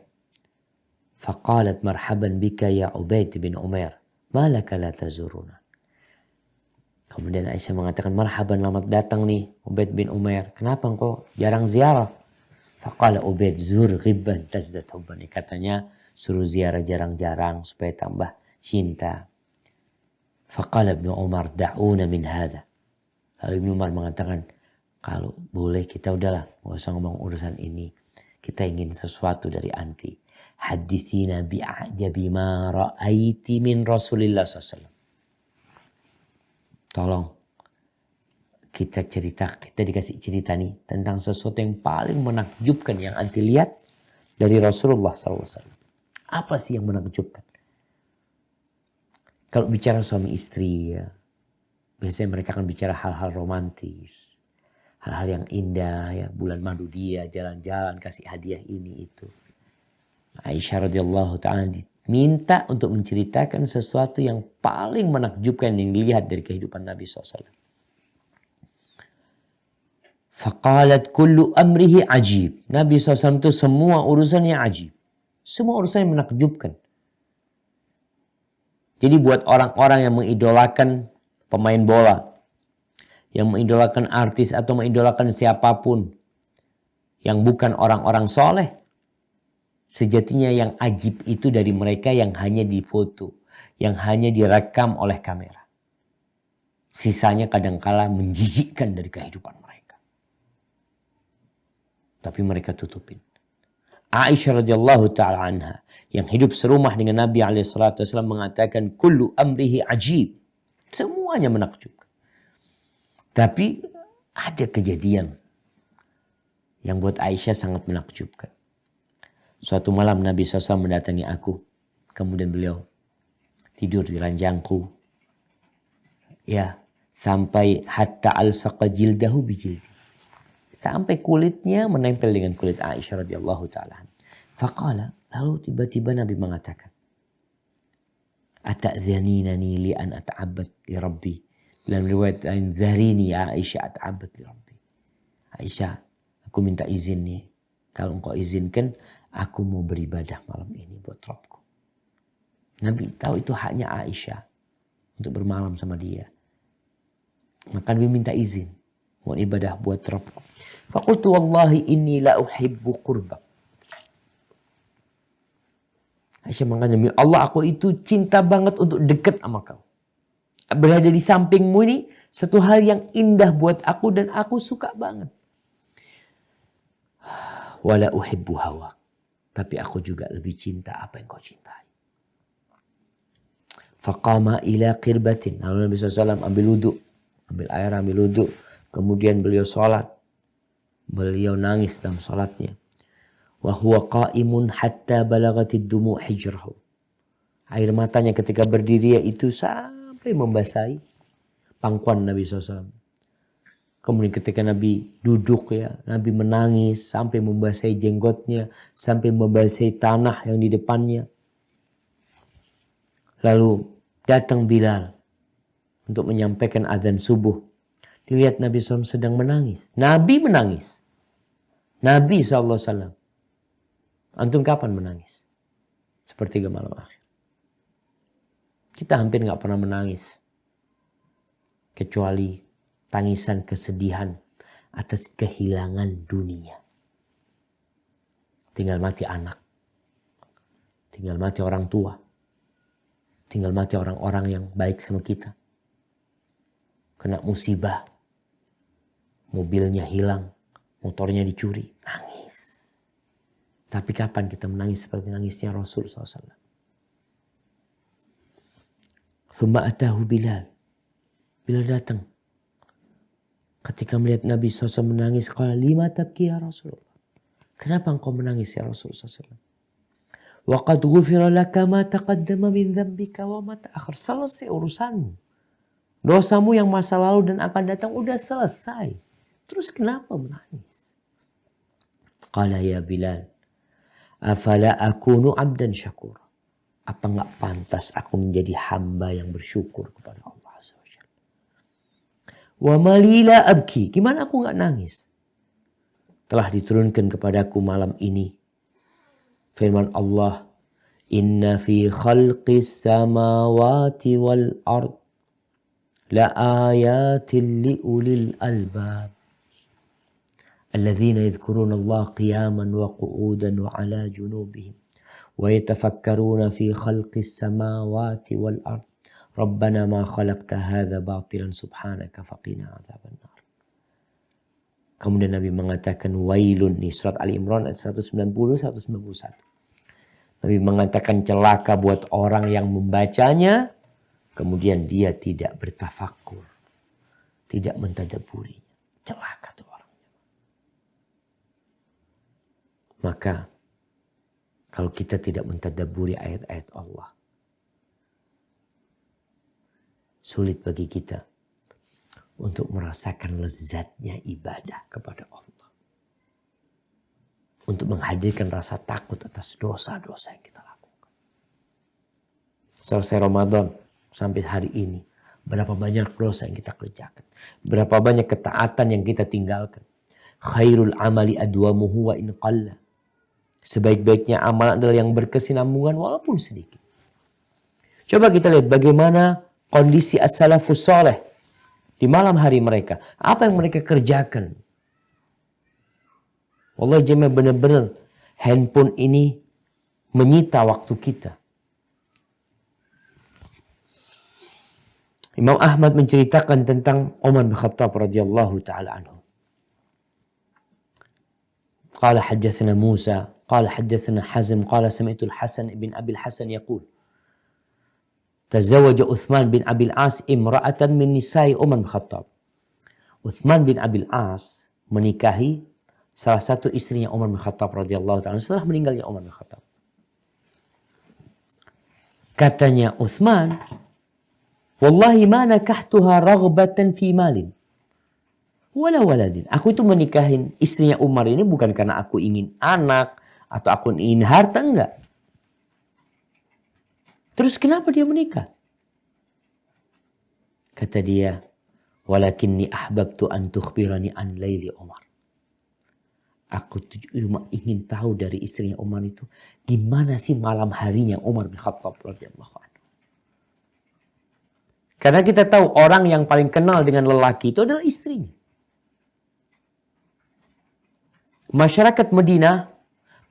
Faqalat marhaban bika ya Ubaid bin Umar. Malaka la tazuruna. Kemudian Aisyah mengatakan, marhaban, selamat datang nih Ubaid bin Umar. Kenapa engkau jarang ziarah? Faqala Ubaid zur ghibban tazdad hubban. Katanya suruh ziarah jarang-jarang supaya tambah cinta. Faqala Ibnu Umar da'una min hadha. Lalu Ibnu Umar mengatakan, kalau boleh kita udahlah, gak usah ngomong urusan ini. Kita ingin sesuatu dari anti. Hadithina bi'ajabi ma ra'aiti min Rasulillah SAW. Tolong kita dikasih cerita nih tentang sesuatu yang paling menakjubkan yang anti lihat dari Rasulullah SAW. Apa sih yang menakjubkan? Kalau bicara suami istri ya, biasanya mereka akan bicara hal-hal romantis. Hal-hal yang indah ya, bulan madu dia, jalan-jalan, kasih hadiah ini itu. Aisyah radhiyallahu ta'ala diminta untuk menceritakan sesuatu yang paling menakjubkan yang dilihat dari kehidupan Nabi SAW. Faqalat kullu amrihi ajib. Nabi SAW itu semua urusannya ajib. Semua urusannya menakjubkan. Jadi buat orang-orang yang mengidolakan pemain bola, yang mengidolakan artis atau mengidolakan siapapun yang bukan orang-orang soleh, sejatinya yang ajib itu dari mereka yang hanya difoto, yang hanya direkam oleh kamera. Sisanya kadangkala menjijikkan dari kehidupan mereka. Tapi mereka tutupin. Aisyah radhiyallahu ta'ala anha yang hidup serumah dengan Nabi SAW mengatakan kullu amrihi ajib. Semuanya menakjubkan. Tapi ada kejadian yang buat Aisyah sangat menakjubkan. Suatu malam Nabi SAW mendatangi aku Kemudian beliau tidur di ranjangku. Ya, sampai hatta alsaqa jildahu bijildi. Sampai kulitnya menempel dengan kulit Aisyah radhiyallahu taala. Faqala, lalu tiba-tiba Nabi mengatakan, "Ata'dzaninani li an ata'abbad li Rabbi." Dalam riwayat lain, "Zarini ya Aisyah ata'abbad li Rabbi." Aisyah, aku minta izin nih. Kalau engkau izinkan, aku mau beribadah malam ini buat Rabbku. Nabi tahu itu haknya Aisyah untuk bermalam sama dia. Maka Nabi minta izin. Mau ibadah buat Rabbku. Faqultu wallahi inni la uhibbu qurbak. Aisyah mengatakan, "Ya Allah, aku itu cinta banget untuk dekat sama kau. Berada di sampingmu ini satu hal yang indah buat aku dan aku suka banget. Wala uhibbu hawa." Tapi aku juga lebih cinta apa yang kau cintai. Faqama ila qirbatin. Lalu Nabi SAW ambil wudu. Ambil air, ambil wudu. Kemudian beliau sholat. Beliau nangis dalam sholatnya. Wa huwa qa'imun hatta balagatid dumu' hijrahu. Air matanya ketika berdiri itu sampai membasahi pangkuan Nabi SAW. Kemudian ketika Nabi duduk ya, Nabi menangis sampai membasahi jenggotnya, sampai membasahi tanah yang di depannya. Lalu datang Bilal untuk menyampaikan azan subuh. Dilihat Nabi SAW sedang menangis. Nabi menangis. Nabi SAW. Antum kapan menangis? Sepertiga malam akhir. Kita hampir gak pernah menangis. Kecuali tangisan kesedihan atas kehilangan dunia. Tinggal mati anak. Tinggal mati orang tua. Tinggal mati orang-orang yang baik sama kita. Kena musibah. Mobilnya hilang. Motornya dicuri. Nangis. Tapi kapan kita menangis seperti nangisnya Rasul SAW? Thumma atahu Bilal. Bilal datang. Ketika melihat Nabi SAW menangis, qala lima tabki ya Rasulullah. Kenapa engkau menangis ya Rasulullah SAW? Wa qad ghufira laka ma taqaddama min dzambika wa ma ta'akhkhar. Selesai urusanmu. Dosamu yang masa lalu dan akan datang udah selesai. Terus kenapa menangis? Qala ya Bilal, afala akunu abdan syakur. Apa enggak pantas aku menjadi hamba yang bersyukur kepada Allah Azza wa Jalla? Wa malila abki. Gimana aku enggak nangis? Telah diturunkan kepadaku malam ini firman Allah, inna fi khalqis samawati wal ard la ayatin li ulil albab alladzina yadhkuruna Allah qiyaman wa qu'udan wa ala junubihim wa yatafakkaruna fi khalqis samawati wal ard rabbana ma khalaqta hadza batilan subhanaka faqina adzabannar. Kemudian Nabi mengatakan wailun, nih surat Ali Imran ayat 190-191. Nabi mengatakan celaka buat orang yang membacanya, kemudian dia tidak bertafakur, tidak mentadabburinya. Celaka tuh orang. Maka kalau kita tidak mentadabburi ayat-ayat Allah, sulit bagi kita untuk merasakan lezatnya ibadah kepada Allah. Untuk menghadirkan rasa takut atas dosa-dosa yang kita lakukan. Selesai Ramadan sampai hari ini, berapa banyak dosa yang kita kerjakan. Berapa banyak ketaatan yang kita tinggalkan. Khairul amali adwamuhu wa in qalla. Sebaik-baiknya amal adalah yang berkesinambungan walaupun sedikit. Coba kita lihat bagaimana kondisi as-salafus saleh di malam hari mereka. Apa yang mereka kerjakan? Wallah jemaah, benar-benar handphone ini menyita waktu kita. Imam Ahmad menceritakan tentang Umar bin Khattab radhiyallahu taala anhu. Qala haddatsana Musa, qala haddatsana Hazm, qala sami'tu al-Hasan bin Abi al-Hasan yaqul Tazawwaja Uthman bin Abil As imra'atan min nisa'i Umar bin Khattab. Uthman bin Abil As menikahi salah satu istrinya Umar bin Khattab radhiyallahu ta'ala setelah meninggalnya Umar bin Khattab. Katanya Utsman, wallahi ma nakahtuha raghbatan fi malin wala waladin. Aku itu menikahin istrinya Umar ini bukan karena aku ingin anak atau aku ingin harta, enggak. Terus kenapa dia menikah? Kata dia, walakinni ahbabtu an tukhbirani an laili Umar. Aku cuma ingin tahu dari istrinya Umar itu, gimana sih malam harinya Umar bin Khattab radhiyallahu anhu. Karena kita tahu orang yang paling kenal dengan lelaki itu adalah istrinya. Masyarakat Madinah,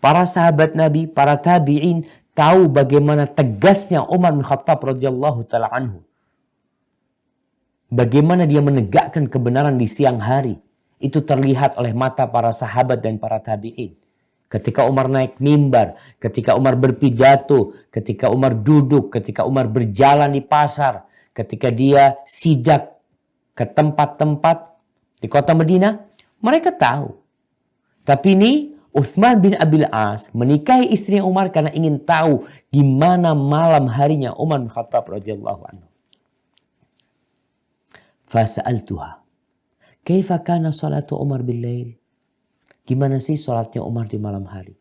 para sahabat Nabi, para tabi'in tahu bagaimana tegasnya Umar bin Khattab radhiyallahu taala anhu. Bagaimana dia menegakkan kebenaran di siang hari. Itu terlihat oleh mata para sahabat dan para tabi'in. Ketika Umar naik mimbar, ketika Umar berpidato, ketika Umar duduk, ketika Umar berjalan di pasar, ketika dia sidak ke tempat-tempat di kota Madinah, mereka tahu. Tapi ini Utsman bin Abil As menikahi istrinya Umar karena ingin tahu gimana malam harinya Umar bin Khattab radhiyallahu anhu. Fasa'altuha, kaifa kana salatu Umar bil lail? Gimana sih salatnya Umar di malam hari?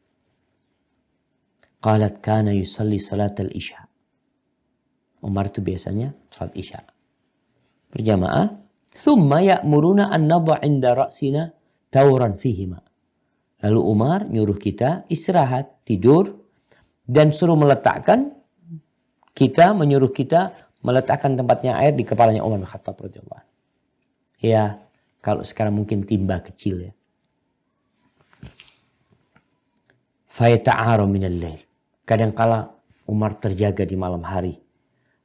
Qalat kana yusalli salat al-isya. Umar itu biasanya salat isya berjamaah. Thumma ya'muruna an nadha 'inda ra'sina tawran fihi ma. Lalu Umar nyuruh kita istirahat, tidur, dan menyuruh kita meletakkan tempatnya air di kepalanya Umar bin Khattab radhiyallahu anhu. Ya, kalau sekarang mungkin timba kecil ya. Fayata'aru minal lail. Kadangkala Umar terjaga di malam hari.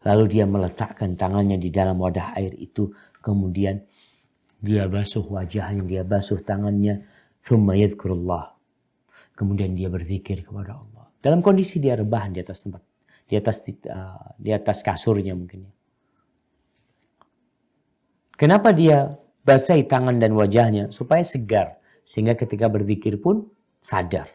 Lalu dia meletakkan tangannya di dalam wadah air itu. Kemudian dia basuh wajahnya, dia basuh tangannya. Thumma yadhkurullah. Kemudian dia berzikir kepada Allah. Dalam kondisi dia rebahan di atas tempat. Di atas kasurnya mungkin. Kenapa dia basahi tangan dan wajahnya? Supaya segar. Sehingga ketika berzikir pun sadar.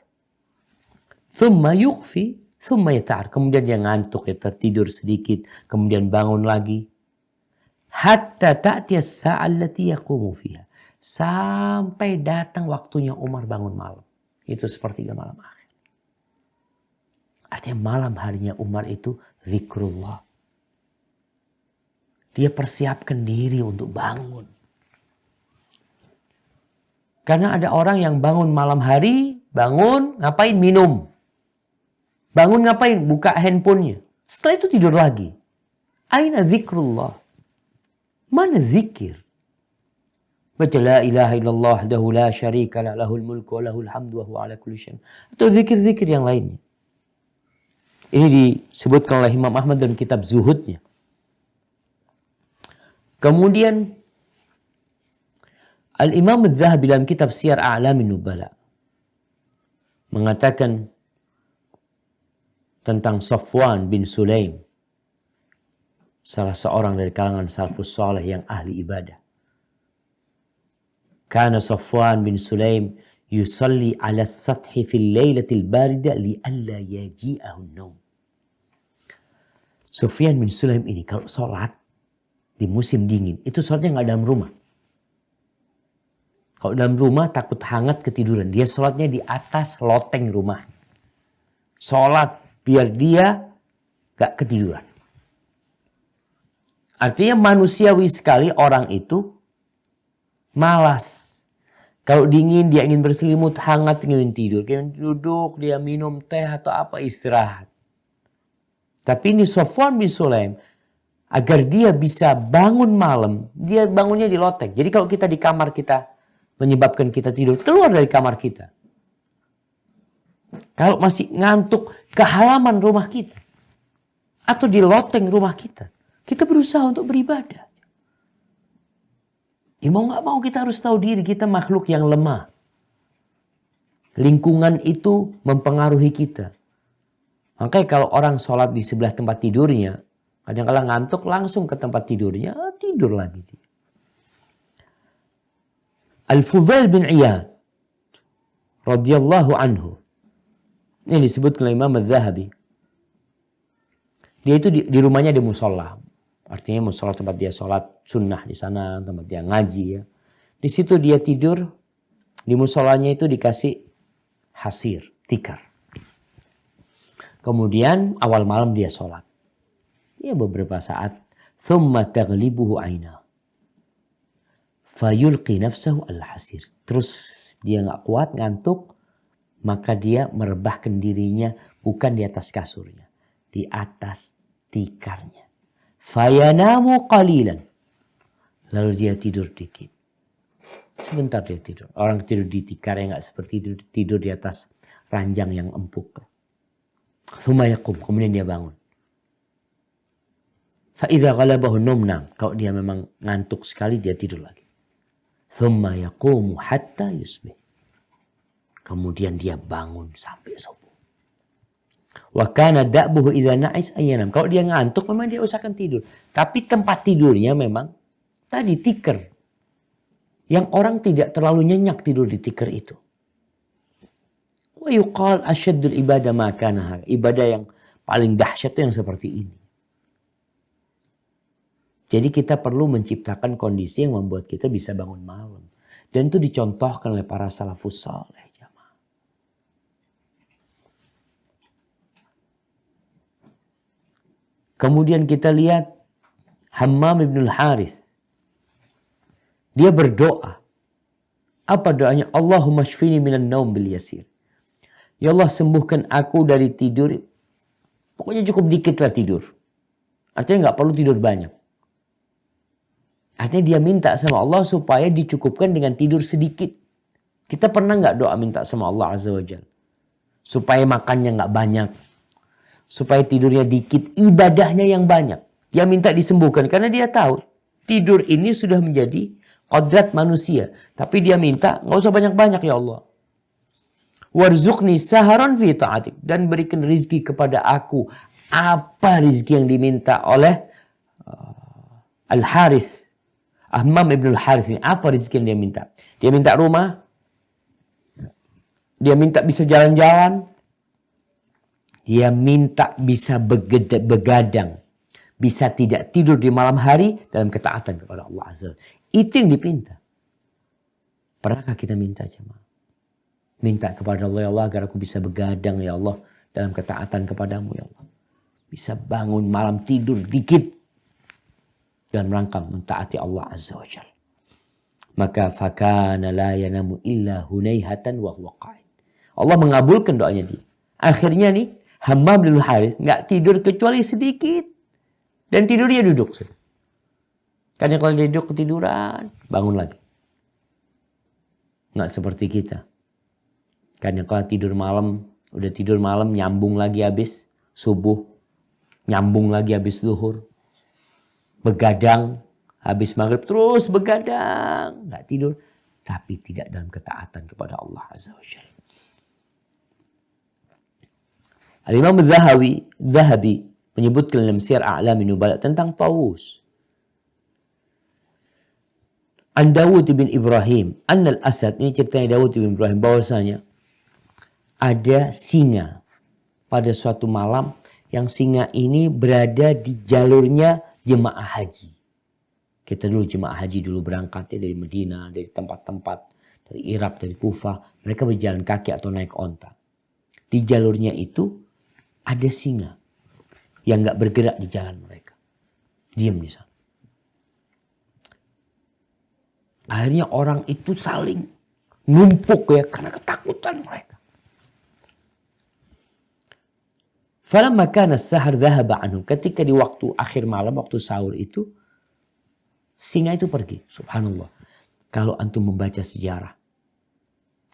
Thumma yukhfi, thumma yata'ar. Kemudian dia ngantuk, dia tertidur sedikit. Kemudian bangun lagi. Hatta ta'tiyas sa'allati yaqumu fiha. Sampai datang waktunya Umar bangun malam. Itu sepertiga malam akhir. Artinya malam harinya Umar itu zikrullah. Dia persiapkan diri untuk bangun. Karena ada orang yang bangun malam hari, bangun ngapain? Minum. Bangun ngapain? Buka handphonenya. Setelah itu tidur lagi. Aina zikrullah? Mana zikir? Baca la ilaha illallah wahdahu la syarika lah, lahul mulku wa lahul hamdu wa huwa ala kulli syai'in. Atau zikir-zikir yang lainnya. Ini disebutkan oleh Imam Ahmad dalam kitab Zuhudnya. Kemudian Al-Imam Adz-Dzahabi dalam kitab Siyar A'lamin Nubala mengatakan tentang Safwan bin Sulaim, salah seorang dari kalangan salafus saleh yang ahli ibadah. Kana Safwan bin Sulaim yusalli ala as-sathi fil lailatil barida li'alla yaji'ahu an-naum. Sufyan bin Sulaim ini kalau sholat di musim dingin, itu sholatnya nggak dalam rumah. Kalau dalam rumah takut hangat ketiduran. Dia sholatnya di atas loteng rumah. Sholat biar dia gak ketiduran. Artinya manusiawi sekali orang itu malas. Kalau dingin dia ingin berselimut, hangat ingin tidur. Ingin duduk, dia minum teh atau apa, istirahat. Tapi ini Safwan bin Sulaim, agar dia bisa bangun malam, dia bangunnya di loteng. Jadi kalau kita di kamar kita, menyebabkan kita tidur, keluar dari kamar kita. Kalau masih ngantuk, ke halaman rumah kita. Atau di loteng rumah kita. Kita berusaha untuk beribadah. Ya mau gak mau kita harus tahu diri, kita makhluk yang lemah. Lingkungan itu mempengaruhi kita. Makanya kalau orang sholat di sebelah tempat tidurnya, kadang-kadang ngantuk langsung ke tempat tidurnya, tidur lagi. Al-Fudail bin Iyad radhiyallahu anhu, ini disebut oleh Imam Adz-Dzahabi, Dia itu di rumahnya ada musola. Artinya musola tempat dia sholat sunnah di sana, tempat dia ngaji ya. Di situ dia tidur, di musolanya itu dikasih hasir, tikar. Kemudian awal malam dia sholat. Ya beberapa saat. Thumma taghlibuhu aina. Fayulqi nafsahu al-hasir. Terus dia nggak kuat, ngantuk. Maka dia merebahkan dirinya bukan di atas kasurnya. Di atas tikarnya. Fayanamu qalilan. Lalu dia tidur dikit. Sebentar dia tidur. Orang tidur di tikar yang nggak seperti tidur di atas ranjang yang empuk. Thumma yaqum. Kemudian dia bangun. Fa'idha ghalabahu numnam. Kalau dia memang ngantuk sekali dia tidur lagi. Thumma yaqumu hatta yusbih. Kemudian dia bangun sampai subuh. Wa kana da'buhu idza na'is ayyanam. Kalau dia ngantuk memang dia usahakan tidur. Tapi tempat tidurnya memang tadi tikar. Yang orang tidak terlalu nyenyak tidur di tikar itu. Wa yuqal asyaddul ibadah ma kana. Ibadah yang paling dahsyat itu yang seperti ini. Jadi kita perlu menciptakan kondisi yang membuat kita bisa bangun malam. Dan itu dicontohkan oleh para salafus saleh. Kemudian kita lihat Hammam ibn al-Harith. Dia berdoa. Apa doanya? Allahumma shfini minan naum bil yasir. Ya Allah sembuhkan aku dari tidur. Pokoknya cukup dikit lah tidur. Artinya nggak perlu tidur banyak. Artinya dia minta sama Allah supaya dicukupkan dengan tidur sedikit. Kita pernah nggak doa minta sama Allah Azza wa Jalla? Supaya makannya nggak banyak. Supaya tidurnya dikit, ibadahnya yang banyak. Dia minta disembuhkan karena dia tahu tidur ini sudah menjadi kodrat manusia. Tapi dia minta nggak usah banyak-banyak ya Allah. Warzuqni saharan fi ta'atik. Dan berikan rizki kepada aku. Apa rizki yang diminta oleh Al-Harith. Hammam ibn al-Harith ini. Apa rizki yang dia minta? Dia minta rumah. Dia minta bisa jalan-jalan. Dia minta bisa begadang. Bisa tidak tidur di malam hari dalam ketaatan kepada Allah Azza. Itu yang dipinta. Pernahkah kita minta jemaah? Minta kepada Allah, ya Allah agar aku bisa begadang ya Allah dalam ketaatan kepadamu ya Allah. Bisa bangun malam tidur dikit. Dan rangka mentaati Allah Azza wa Jalla. Maka fakana la yanamu illa hunaihatan wa huwa qa'id. Allah mengabulkan doanya dia. Akhirnya nih Hammam bin Harith nggak tidur kecuali sedikit. Dan tidurnya duduk. Karena kalau dia duduk ketiduran, bangun lagi. Nggak seperti kita. Karena kalau tidur malam, udah tidur malam, nyambung lagi habis subuh. Nyambung lagi habis zuhur. Begadang, habis maghrib terus begadang. Nggak tidur. Tapi tidak dalam ketaatan kepada Allah Azza wa Jalla. Al-Imam Zahabi menyebutkan dalam Syiar A'lamin Nubala tentang Tawus. An Dawud bin Ibrahim. Annal Asad. Ini ceritanya Dawud bin Ibrahim. Bahwasanya ada singa pada suatu malam. Yang singa ini berada di jalurnya jemaah haji. Kita dulu jemaah haji dulu berangkatnya dari Medina. Dari tempat-tempat. Dari Irak, dari Kufah. Mereka berjalan kaki atau naik onta. Di jalurnya itu ada singa yang nggak bergerak di jalan mereka, diam di sana. Akhirnya orang itu saling numpuk ya karena ketakutan mereka. Falamma kana as-sahar dhahaba anhum. Ketika di waktu akhir malam, waktu sahur itu, singa itu pergi. Subhanallah. Kalau antum membaca sejarah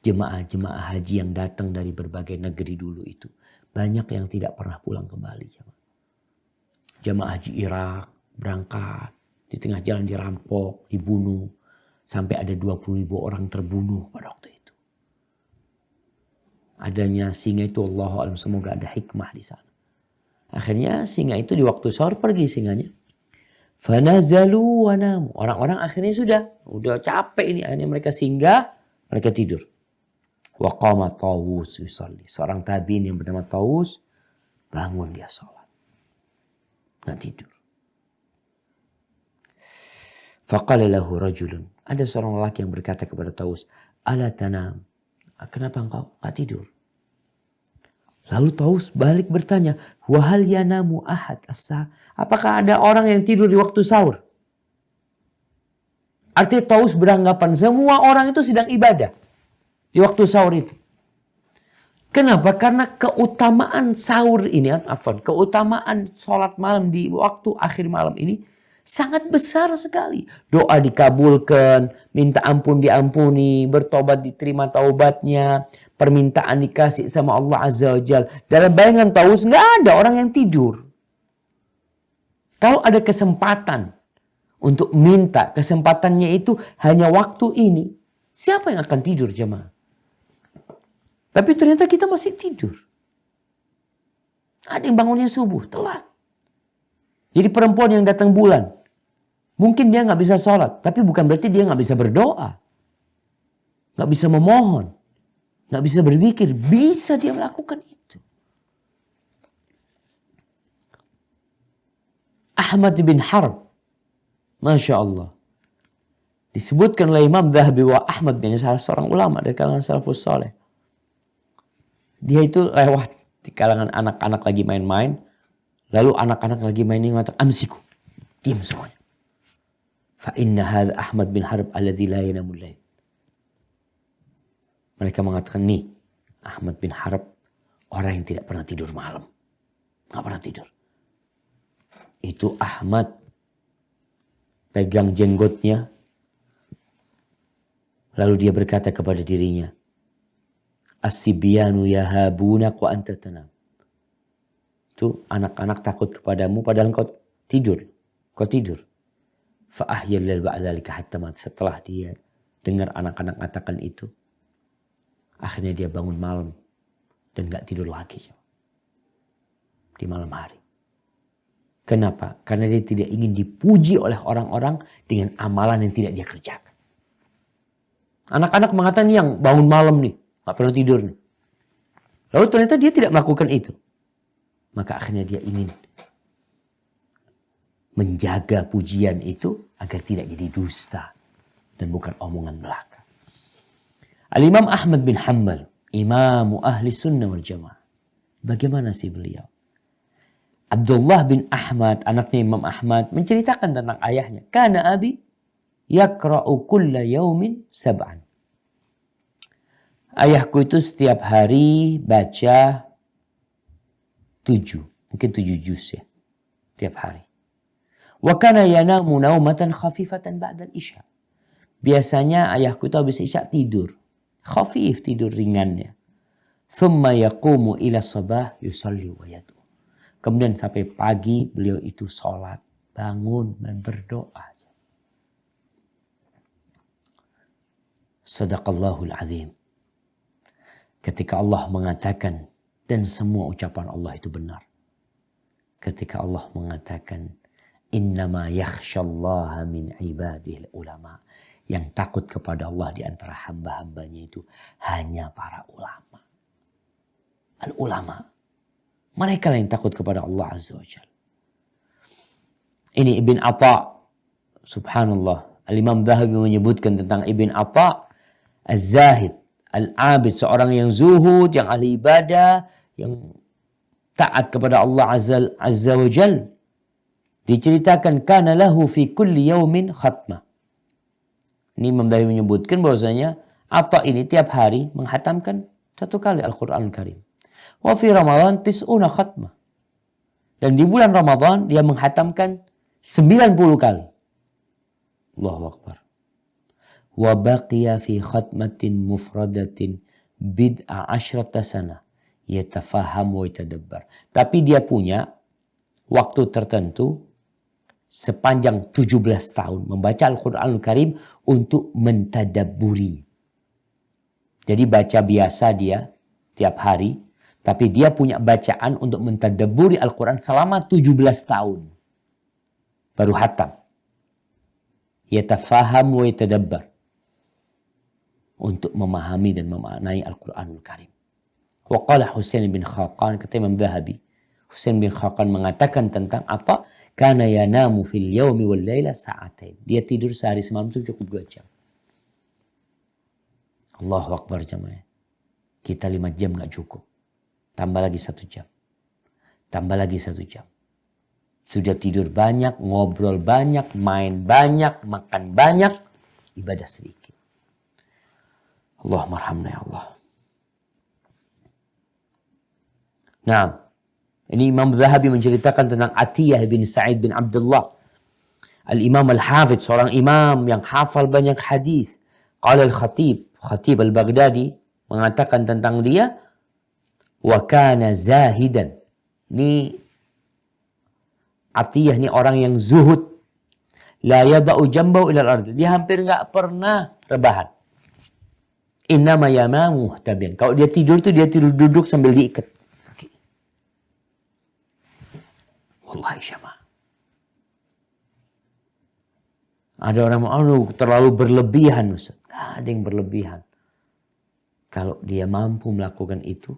jemaah-jemaah haji yang datang dari berbagai negeri dulu itu, banyak yang tidak pernah pulang kembali. Jemaah haji Irak berangkat, di tengah jalan dirampok, dibunuh. Sampai ada 20.000 orang terbunuh pada waktu itu. Adanya singa itu Allahu a'lam, semoga ada hikmah di sana. Akhirnya singa itu di waktu sahur pergi singanya. Fanazalu wa namu. Orang-orang akhirnya udah capek ini. Akhirnya mereka singgah, mereka tidur. Wa qama Tawus yusalli. Seorang tabi'in yang bernama Tawus bangun dia sholat. nggak tidur. Faqala lahu rajulun. Ada seorang lelaki yang berkata kepada Taus, ala tanam. Kenapa engkau nggak tidur? Lalu Taus balik bertanya, wahal yanamu ahad as-sahar. Apakah ada orang yang tidur di waktu sahur? Artinya Taus beranggapan semua orang itu sedang ibadah di waktu sahur itu. Kenapa? Karena keutamaan sahur ini, keutamaan sholat malam di waktu akhir malam ini sangat besar sekali. Doa dikabulkan, minta ampun diampuni, bertobat diterima taubatnya, permintaan dikasih sama Allah Azza wa Jalla. Dalam bayangan Taus nggak ada orang yang tidur. Kalau ada kesempatan untuk minta, kesempatannya itu hanya waktu ini, siapa yang akan tidur jemaah? Tapi ternyata kita masih tidur. Ada yang bangunnya subuh, telat. Jadi perempuan yang datang bulan, mungkin dia nggak bisa sholat, tapi bukan berarti dia nggak bisa berdoa, nggak bisa memohon, nggak bisa berzikir, bisa dia melakukan itu. Ahmad bin Harb, Masya Allah, disebutkan oleh Imam Dhahabi wa Ahmad bin salah seorang ulama dari kalangan salafus saleh. Dia itu lewat di kalangan anak-anak lagi main-main, lalu anak-anak lagi main ini mengatakan amsiku, diam semuanya. Fa inna hadza Ahmad bin Harb alladzi la yanamul lail. Mereka mengatakan, nih Ahmad bin Harb, orang yang tidak pernah tidur malam. Nggak pernah tidur. Itu Ahmad pegang jenggotnya. Lalu dia berkata kepada dirinya, as-sibyanu yahabuna wa anta tanam. Itu anak-anak takut kepadamu padahal kau tidur. Kau tidur. Fa ahyal lil ba'dalika hatta mat. Setelah dia dengar anak-anak katakan itu, akhirnya dia bangun malam dan gak tidur lagi di malam hari. Kenapa? Karena dia tidak ingin dipuji oleh orang-orang dengan amalan yang tidak dia kerjakan. Anak-anak mengatakan yang bangun malam nih, gak pernah tidur nih. Lalu ternyata dia tidak melakukan itu. Maka akhirnya dia ingin menjaga pujian itu agar tidak jadi dusta dan bukan omongan belaka. Al-Imam Ahmad bin Hanbal, imamu ahli sunnah wal jamaah. Bagaimana sih beliau? Abdullah bin Ahmad, anaknya Imam Ahmad, menceritakan tentang ayahnya. Kana abi yakra'u kulla yaumin sab'an. Ayahku itu setiap hari baca 7, mungkin 7 juz ya, tiap hari. Wa kana yanamu naumatan khafifatan ba'da al-isya. Biasanya ayahku itu habis isya tidur. Khafif, tidur ringannya. Thumma yaqumu ila sabah yusalli wa yad'u. Kemudian sampai pagi beliau itu sholat, bangun dan berdoa. Sadaqallahul azim. Ketika Allah mengatakan, dan semua ucapan Allah itu benar. Ketika Allah mengatakan, innama yakhshallaha min ibadihil ulama. Yang takut kepada Allah di antara hamba-hambanya itu hanya para ulama. Al-ulama. Mereka yang takut kepada Allah Azza wa Jalla. Ini Ibn Atha. Subhanallah. Al-Imam Dhahabi menyebutkan tentang Ibn Atha. Az-Zahid. Al-Abid. Seorang yang zuhud, yang ahli ibadah, yang taat kepada Allah Azza wa Jalla. Diceritakan, kana lahu fi kulli yaumin khatmah. Ini Imam Dhahabi menyebutkan bahwasanya Atha ini tiap hari menghatamkan 1 kali Al-Quran Al-Karim. Wa fi Ramadan tis'una khatmah. Dan di bulan Ramadan dia menghatamkan 90 kali. Allahu Akbar. Wa baqiya fi khatmatin mufradatin bid'a asyrata sana. Yatafaham wa yatadabbar. Tapi dia punya waktu tertentu sepanjang 17 tahun membaca Al-Quran Al-Karim untuk mentadabburi. Jadi baca biasa dia tiap hari. Tapi dia punya bacaan untuk mentadabburi Al-Quran selama 17 tahun. Baru hatam. Yatafaham wa yatadabbar. Untuk memahami dan memaknai Al-Quranul Karim. Wa qala Husain bin Khaqan, kata Imam Dhahabi. Husain bin Khaqan mengatakan tentang Atha, kana yanamu fil yaumi wal laila sa'atain. Dia tidur sehari semalam itu cukup 2 jam. Allahu Akbar jemaah. Kita 5 jam nggak cukup. Tambah lagi 1 jam. Tambah lagi 1 jam. Sudah tidur banyak, ngobrol banyak, main banyak, makan banyak, ibadah sedikit. Allahumma arhamna ya Allah. Nah, ini Imam Zahabi menceritakan tentang Atiyah bin Sa'id bin Abdullah. Al-Imam Al-Hafidh, seorang imam yang hafal banyak hadis. Qala Khatib Al-Baghdadi mengatakan tentang dia, wa kana zahidan. Ini Atiyah ini orang yang zuhud. La yada'u jambahu ila al-ard. Dia hampir enggak pernah rebahan. Innama yanamu muhtabian. Kalau dia tidur tuh dia tidur duduk sambil diikat. Wallahi syama. Ada orang terlalu berlebihan, Ustaz. Nggak ada yang berlebihan. Kalau dia mampu melakukan itu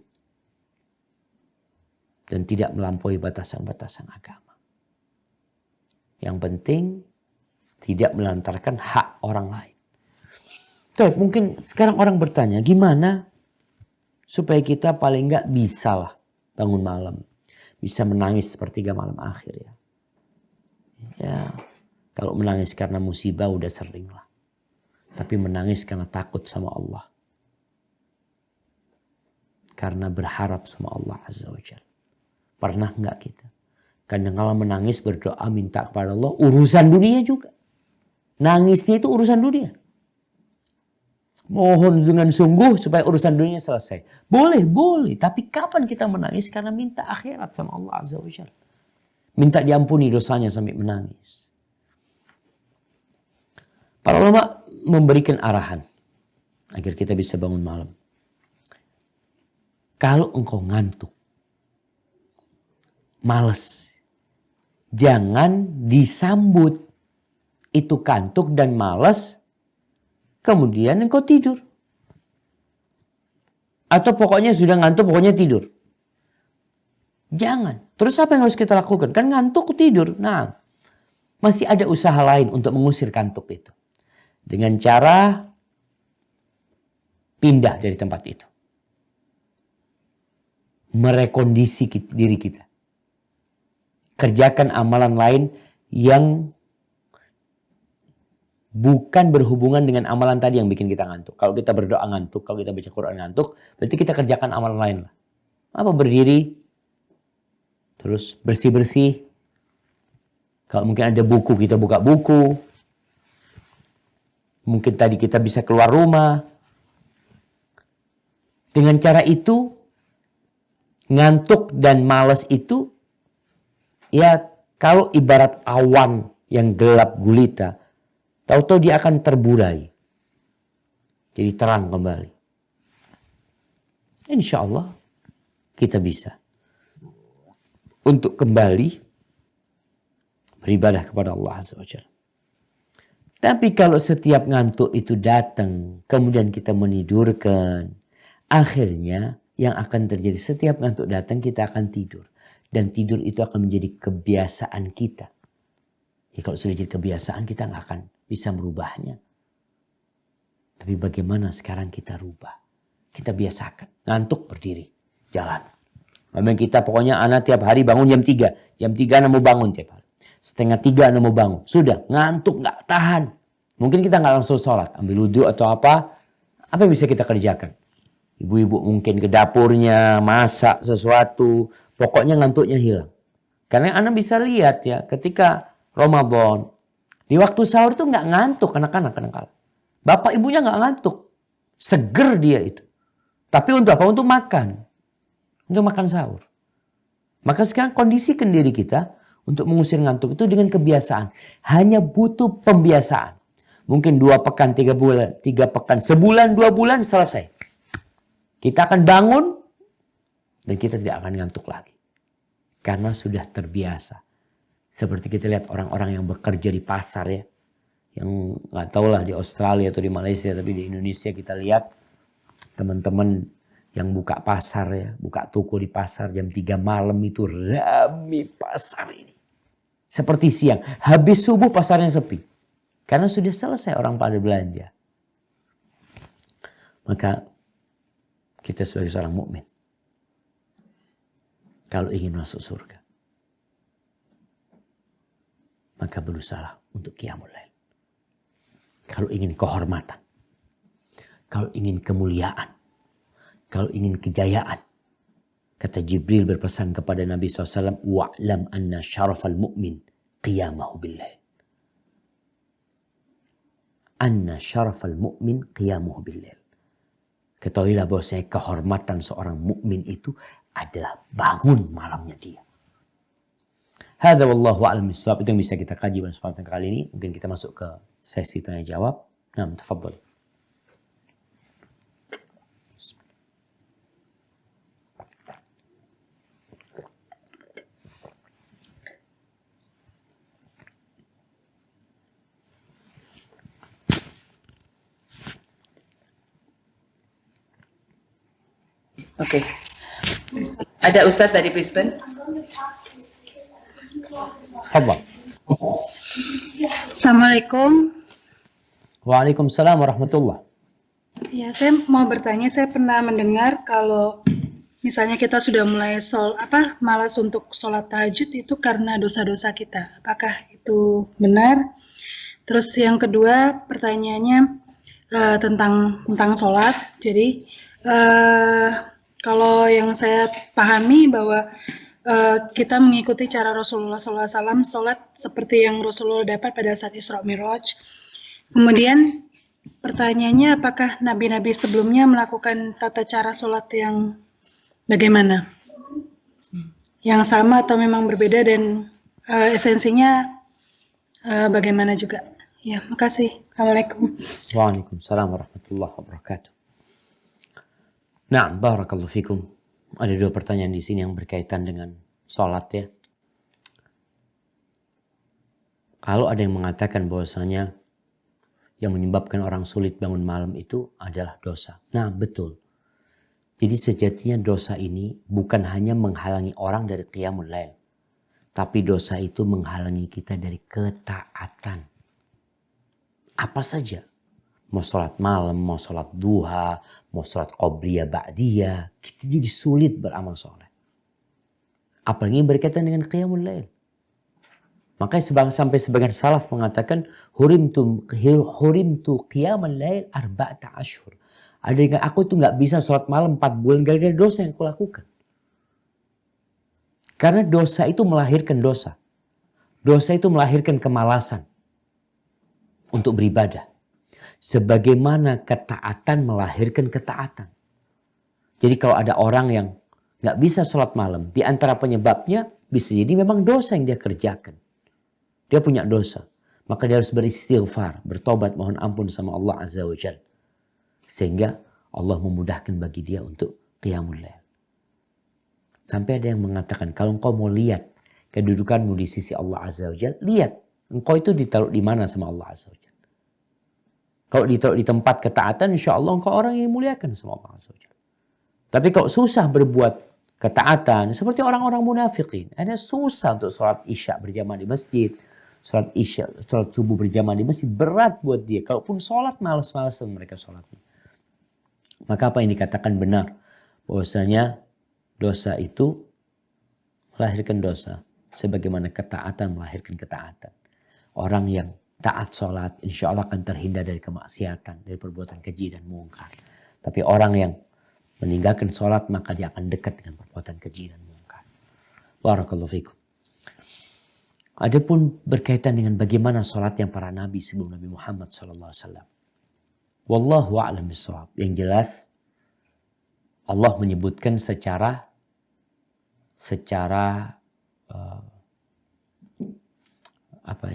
dan tidak melampaui batasan-batasan agama. Yang penting tidak melantarkan hak orang lain. Tuh, mungkin sekarang orang bertanya, gimana supaya kita paling nggak bisa lah bangun malam. Bisa menangis sepertiga malam akhir ya. Ya, kalau menangis karena musibah udah sering lah. Tapi menangis karena takut sama Allah. Karena berharap sama Allah Azza wa Jalla. Pernah nggak kita? Kadang kala menangis berdoa minta kepada Allah urusan dunia juga. Nangisnya itu urusan dunia. Mohon dengan sungguh supaya urusan dunia selesai. Boleh. Tapi kapan kita menangis karena minta akhirat sama Allah Azza wa Jalla. Minta diampuni dosanya sampai menangis. Para ulama memberikan arahan agar kita bisa bangun malam. Kalau engkau ngantuk, malas, jangan disambut itu kantuk dan malas, kemudian engkau tidur. Atau pokoknya sudah ngantuk, pokoknya tidur. Jangan. Terus apa yang harus kita lakukan? Kan ngantuk tidur. Nah, masih ada usaha lain untuk mengusir kantuk itu. Dengan cara pindah dari tempat itu. Merekondisi diri kita. Kerjakan amalan lain yang bukan berhubungan dengan amalan tadi yang bikin kita ngantuk. Kalau kita berdoa ngantuk, kalau kita baca Quran ngantuk, berarti kita kerjakan amalan lain. Apa berdiri, terus bersih-bersih. Kalau mungkin ada buku, kita buka buku. Mungkin tadi kita bisa keluar rumah. Dengan cara itu, ngantuk dan malas itu, ya kalau ibarat awan yang gelap gulita, tahu-tahu dia akan terburai. Jadi terang kembali. Insya Allah kita bisa untuk kembali beribadah kepada Allah Azza wa Jalla. Tapi kalau setiap ngantuk itu datang, kemudian kita menidurkan, akhirnya yang akan terjadi setiap ngantuk datang kita akan tidur. Dan tidur itu akan menjadi kebiasaan kita. Ya kalau sudah jadi kebiasaan kita nggak akan bisa merubahnya. Tapi bagaimana sekarang kita rubah? Kita biasakan. Ngantuk berdiri. Jalan. Memang kita pokoknya anak tiap hari bangun jam 3. Jam 3 anak mau bangun tiap hari. 2:30 anak mau bangun. Sudah ngantuk nggak tahan. Mungkin kita nggak langsung sholat. Ambil wudhu atau apa. Apa yang bisa kita kerjakan? Ibu-ibu mungkin ke dapurnya. Masak sesuatu. Pokoknya ngantuknya hilang. Karena anak bisa lihat ya. Ketika Ramadan. Di waktu sahur tuh nggak ngantuk anak-anak kadang-kadang. Bapak ibunya nggak ngantuk. Seger dia itu. Tapi untuk apa? Untuk makan. Untuk makan sahur. Maka sekarang kondisikan diri kita untuk mengusir ngantuk itu dengan kebiasaan. Hanya butuh pembiasaan. Mungkin 2 pekan, 3 bulan, 3 pekan, sebulan, 2 bulan selesai. Kita akan bangun dan kita tidak akan ngantuk lagi. Karena sudah terbiasa. Seperti kita lihat orang-orang yang bekerja di pasar ya. Yang nggak tahu lah di Australia atau di Malaysia, tapi di Indonesia kita lihat teman-teman Yang buka pasar ya, buka toko di pasar jam 3 malam itu rame pasar ini. Seperti siang, habis subuh pasarnya sepi. Karena sudah selesai orang pada belanja. Maka kita sebagai seorang mukmin, kalau ingin masuk surga, maka berusaha untuk qiyamul lail. Kalau ingin kehormatan, kalau ingin kemuliaan, kalau ingin kejayaan, kata Jibril berpesan kepada Nabi SAW, wa'lam anna syarafal mu'min qiyamahu billah. Anna syarafal mu'min qiyamuhu billah. Ketahuilah bahwasanya kehormatan seorang mukmin itu adalah bangun malamnya dia. Hadza wallahu a'lam bissawab. Itu yang bisa kita kaji pada kesempatan kali ini. Mungkin kita masuk ke sesi tanya jawab. Nah, tafadhol. Oke. Ada Ustadz dari Brisbane. Tafadhol. Assalamualaikum. Waalaikumsalam warahmatullah. Ya, saya mau bertanya, saya pernah mendengar kalau misalnya kita sudah mulai malas untuk sholat tahajud itu karena dosa-dosa kita. Apakah itu benar? Terus yang kedua pertanyaannya tentang sholat. Jadi kalau yang saya pahami bahwa kita mengikuti cara Rasulullah SAW sholat seperti yang Rasulullah dapat pada saat Isra Mi'raj. Kemudian pertanyaannya, apakah nabi-nabi sebelumnya melakukan tata cara sholat yang bagaimana? Yang sama atau memang berbeda dan esensinya bagaimana juga? Ya, makasih. Assalamualaikum. Waalaikumsalam warahmatullahi wabarakatuh. Nah, barakallahu fikum. Ada dua pertanyaan di sini yang berkaitan dengan sholat ya. Kalau ada yang mengatakan bahwasanya yang menyebabkan orang sulit bangun malam itu adalah dosa. Nah, betul. Jadi sejatinya dosa ini bukan hanya menghalangi orang dari qiyamul lail. Tapi dosa itu menghalangi kita dari ketaatan. Apa saja. Mau sholat malam, mau sholat duha, mau sholat qobliyah, ba'diyah. Kita jadi sulit beramal soleh. Apalagi berkaitan dengan qiyamul lail. Makanya sampai sebagian salaf mengatakan hurimtu qiyamul lail arba'ata ashhur. Ada yang aku tuh nggak bisa sholat malam 4 bulan gara-gara dosa yang aku lakukan. Karena dosa itu melahirkan dosa. Dosa itu melahirkan kemalasan untuk beribadah. Sebagaimana ketaatan melahirkan ketaatan. Jadi kalau ada orang yang nggak bisa sholat malam, di antara penyebabnya bisa jadi memang dosa yang dia kerjakan. Dia punya dosa. Maka dia harus beristighfar, bertobat, mohon ampun sama Allah Azza wa Jalla. Sehingga Allah memudahkan bagi dia untuk qiyamul lail. Sampai ada yang mengatakan, kalau engkau mau lihat kedudukanmu di sisi Allah Azza wa Jalla, lihat engkau itu ditaruh di mana sama Allah Azza wa Jalla. Kalau ditaruh di tempat ketaatan, insya Allah engkau orang yang dimuliakan sama Allah Azza wa Jalla. Tapi kalau susah berbuat ketaatan, seperti orang-orang munafikin, ada susah untuk sholat isya berjamaah di masjid, sholat isya, sholat subuh berjamaah di masjid, berat buat dia. Kalaupun sholat, malas-malasan mereka sholatnya. Maka apa yang dikatakan benar, bahwasanya dosa itu melahirkan dosa, sebagaimana ketaatan melahirkan ketaatan. Orang yang taat sholat, insya Allah akan terhindar dari kemaksiatan, dari perbuatan keji dan mungkar. Tapi orang yang meninggalkan sholat, maka dia akan dekat dengan perbuatan keji dan mungkar. Barakallahu fikum. Adapun berkaitan dengan bagaimana sholatnya para nabi sebelum Nabi Muhammad SAW. Wallahu a'lam bishawab. Yang jelas, Allah menyebutkan secara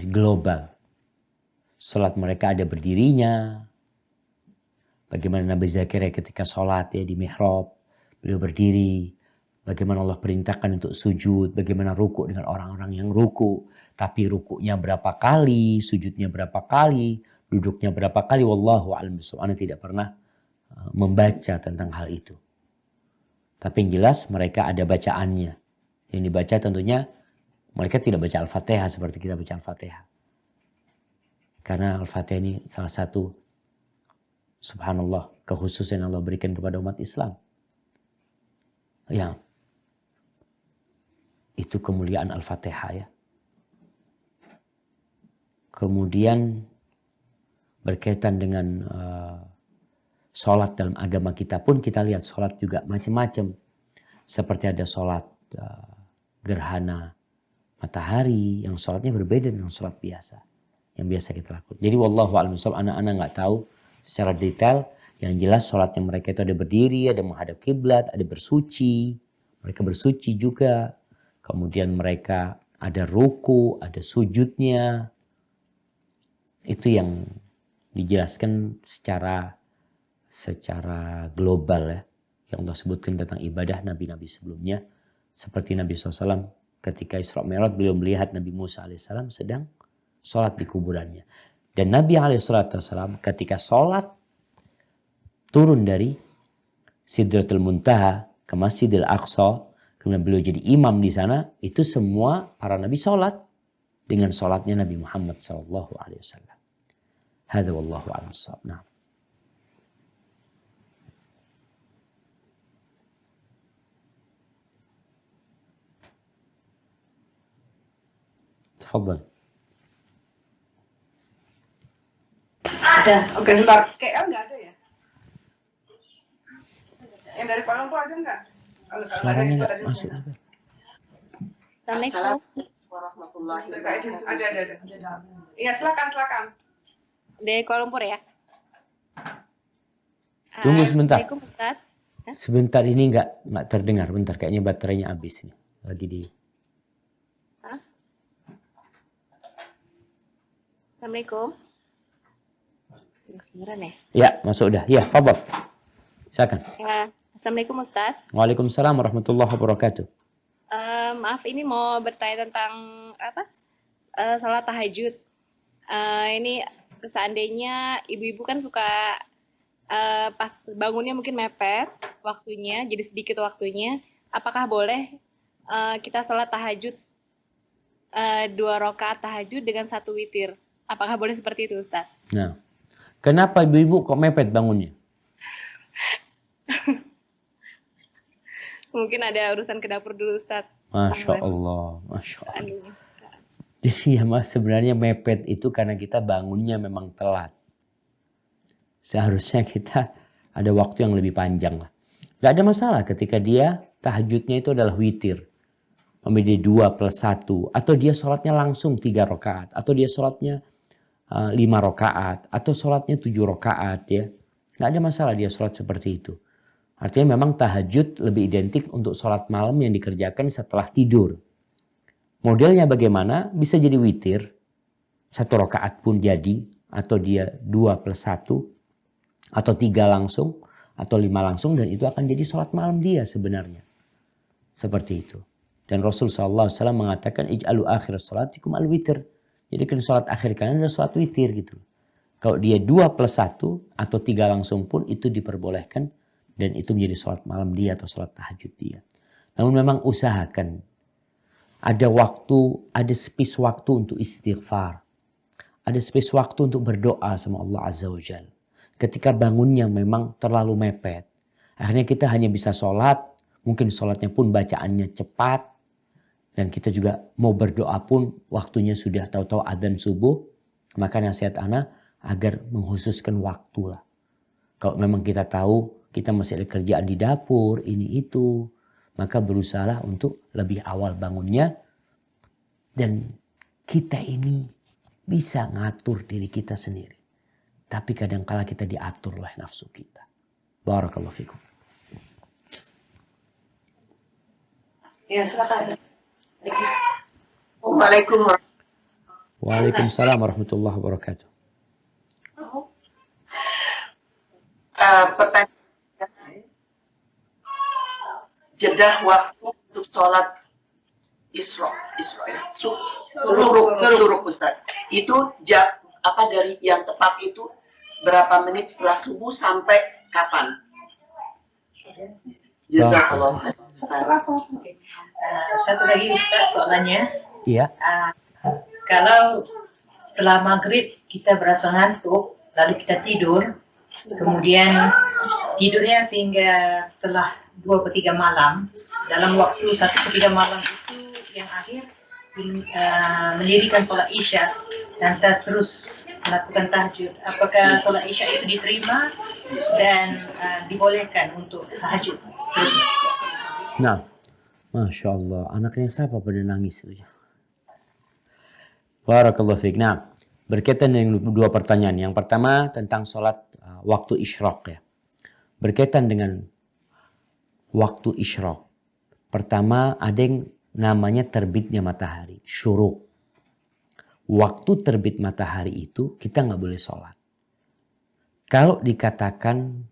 global. Salat mereka ada berdirinya. Bagaimana Nabi Zakaria ketika salat ya di mihrab, beliau berdiri. Bagaimana Allah perintahkan untuk sujud, bagaimana ruku dengan orang-orang yang ruku. Tapi rukunya berapa kali, sujudnya berapa kali, duduknya berapa kali. Wallahu a'lam bishawab. Ana tidak pernah membaca tentang hal itu. Tapi yang jelas mereka ada bacaannya. Yang dibaca tentunya mereka tidak baca Al-Fatihah seperti kita baca Al-Fatihah. Karena Al-Fatihah ini salah satu, subhanallah, kekhususan yang Allah berikan kepada umat Islam. Ya, itu kemuliaan Al-Fatihah ya. Kemudian berkaitan dengan sholat dalam agama kita pun kita lihat sholat juga macam-macam. Seperti ada sholat gerhana matahari yang sholatnya berbeda dengan sholat biasa. Yang biasa kita lakukan. Jadi wallahu a'lam bishawab, anak-anak nggak tahu secara detail. Yang jelas sholatnya mereka itu ada berdiri, ada menghadap kiblat, ada bersuci. Mereka bersuci juga. Kemudian mereka ada ruku, ada sujudnya. Itu yang dijelaskan secara global ya. Yang Allah sebutkan tentang ibadah nabi-nabi sebelumnya. Seperti Nabi SAW ketika Isra Mi'raj beliau melihat Nabi Musa alaihissalam sedang sholat di kuburannya. Dan Nabi alaihissalam ketika sholat turun dari Sidratul Muntaha ke Masjidil Aqsa. Kemudian beliau jadi imam di sana. Itu semua para nabi sholat dengan sholatnya Nabi Muhammad SAW. Hadza wallahu a'lam bishawab. Nah. Tafadhal. Ada. Oke, sebentar. KL nggak ada ya? Yang dari Kuala Lumpur ada nggak? Suaranya nggak masuk. Assalamualaikum warahmatullahi wabarakatuh. Ada. Iya, silakan. Dari Kuala Lumpur ya? Tunggu sebentar. Assalamualaikum Ustaz. Sebentar ini nggak terdengar. Bentar, kayaknya baterainya habis nih. Lagi di. Assalamualaikum. Kedengeran ya? Ya, masuk udah. Ya, fadhal. Silakan. Assalamualaikum Ustaz. Waalaikumsalam warahmatullahi wabarakatuh. Maaf, ini mau bertanya tentang sholat tahajud. Ini seandainya ibu-ibu kan suka pas bangunnya mungkin mepet waktunya, jadi sedikit waktunya. Apakah boleh kita sholat tahajud 2 rakaat tahajud dengan 1 witir? Apakah boleh seperti itu, Ustaz? Nah, kenapa ibu-ibu kok mepet bangunnya? Mungkin ada urusan ke dapur dulu, Ustaz. Masya Allah, Masya Allah. Jadi ya mas, sebenarnya mepet itu karena kita bangunnya memang telat. Seharusnya kita ada waktu yang lebih panjang lah. Gak ada masalah ketika dia tahajudnya itu adalah witir. Menjadi 2+1. Atau dia sholatnya langsung 3 rakaat. Atau dia sholatnya 5 rakaat. Atau sholatnya 7 rakaat ya. Gak ada masalah dia sholat seperti itu. Artinya memang tahajud lebih identik untuk sholat malam yang dikerjakan setelah tidur. Modelnya bagaimana? Bisa jadi witir. 1 rakaat pun jadi. Atau dia 2+1. Atau 3 langsung. Atau 5 langsung. Dan itu akan jadi sholat malam dia sebenarnya. Seperti itu. Dan Rasul SAW mengatakan, ij'alu akhir sholatikum al-witir. Jadi kan sholat akhir kalian adalah sholat witir gitu. Kalau dia 2+1 atau 3 langsung pun itu diperbolehkan. Dan itu menjadi sholat malam dia atau sholat tahajud dia. Namun memang usahakan. Ada waktu, ada space waktu untuk istighfar. Ada space waktu untuk berdoa sama Allah Azza wa Jalla. Ketika bangunnya memang terlalu mepet. Akhirnya kita hanya bisa sholat. Mungkin sholatnya pun bacaannya cepat. Dan kita juga mau berdoa pun waktunya sudah tahu-tahu adzan subuh. Maka nasihat ana agar mengkhususkan waktu lah. Kalau memang kita tahu kita masih ada kerjaan di dapur, ini itu. Maka berusahalah untuk lebih awal bangunnya. Dan kita ini bisa ngatur diri kita sendiri. Tapi kadangkala kita diatur oleh nafsu kita. Barakallahu fikum. Ya, silakan. Assalamualaikum warahmatullahi Waalaikumsalam warahmatullahi wabarakatuh. Pertanyaan jeda waktu untuk sholat Isra ya. Seluruh Ustaz. Itu dari yang tepat itu berapa menit setelah subuh sampai kapan? Jazakallah. Satu lagi Ustaz soalannya. Iya. Kalau setelah maghrib kita berasa ngantuk, lalu kita tidur, kemudian tidurnya sehingga setelah 2/3 malam, dalam waktu 1/3 malam itu yang akhir mendirikan sholat isya dan terus melakukan tahajud. Apakah sholat isya itu diterima dan dibolehkan untuk tahajud? Nah, Masya Allah, anaknya siapa pada nangis itu? Barakallahu fiik. Nah, berkaitan dengan dua pertanyaan. Yang pertama tentang sholat waktu isyraq ya. Berkaitan dengan waktu isyraq. Pertama ada yang namanya terbitnya matahari, syuruk. Waktu terbit matahari itu kita nggak boleh sholat. Kalau dikatakan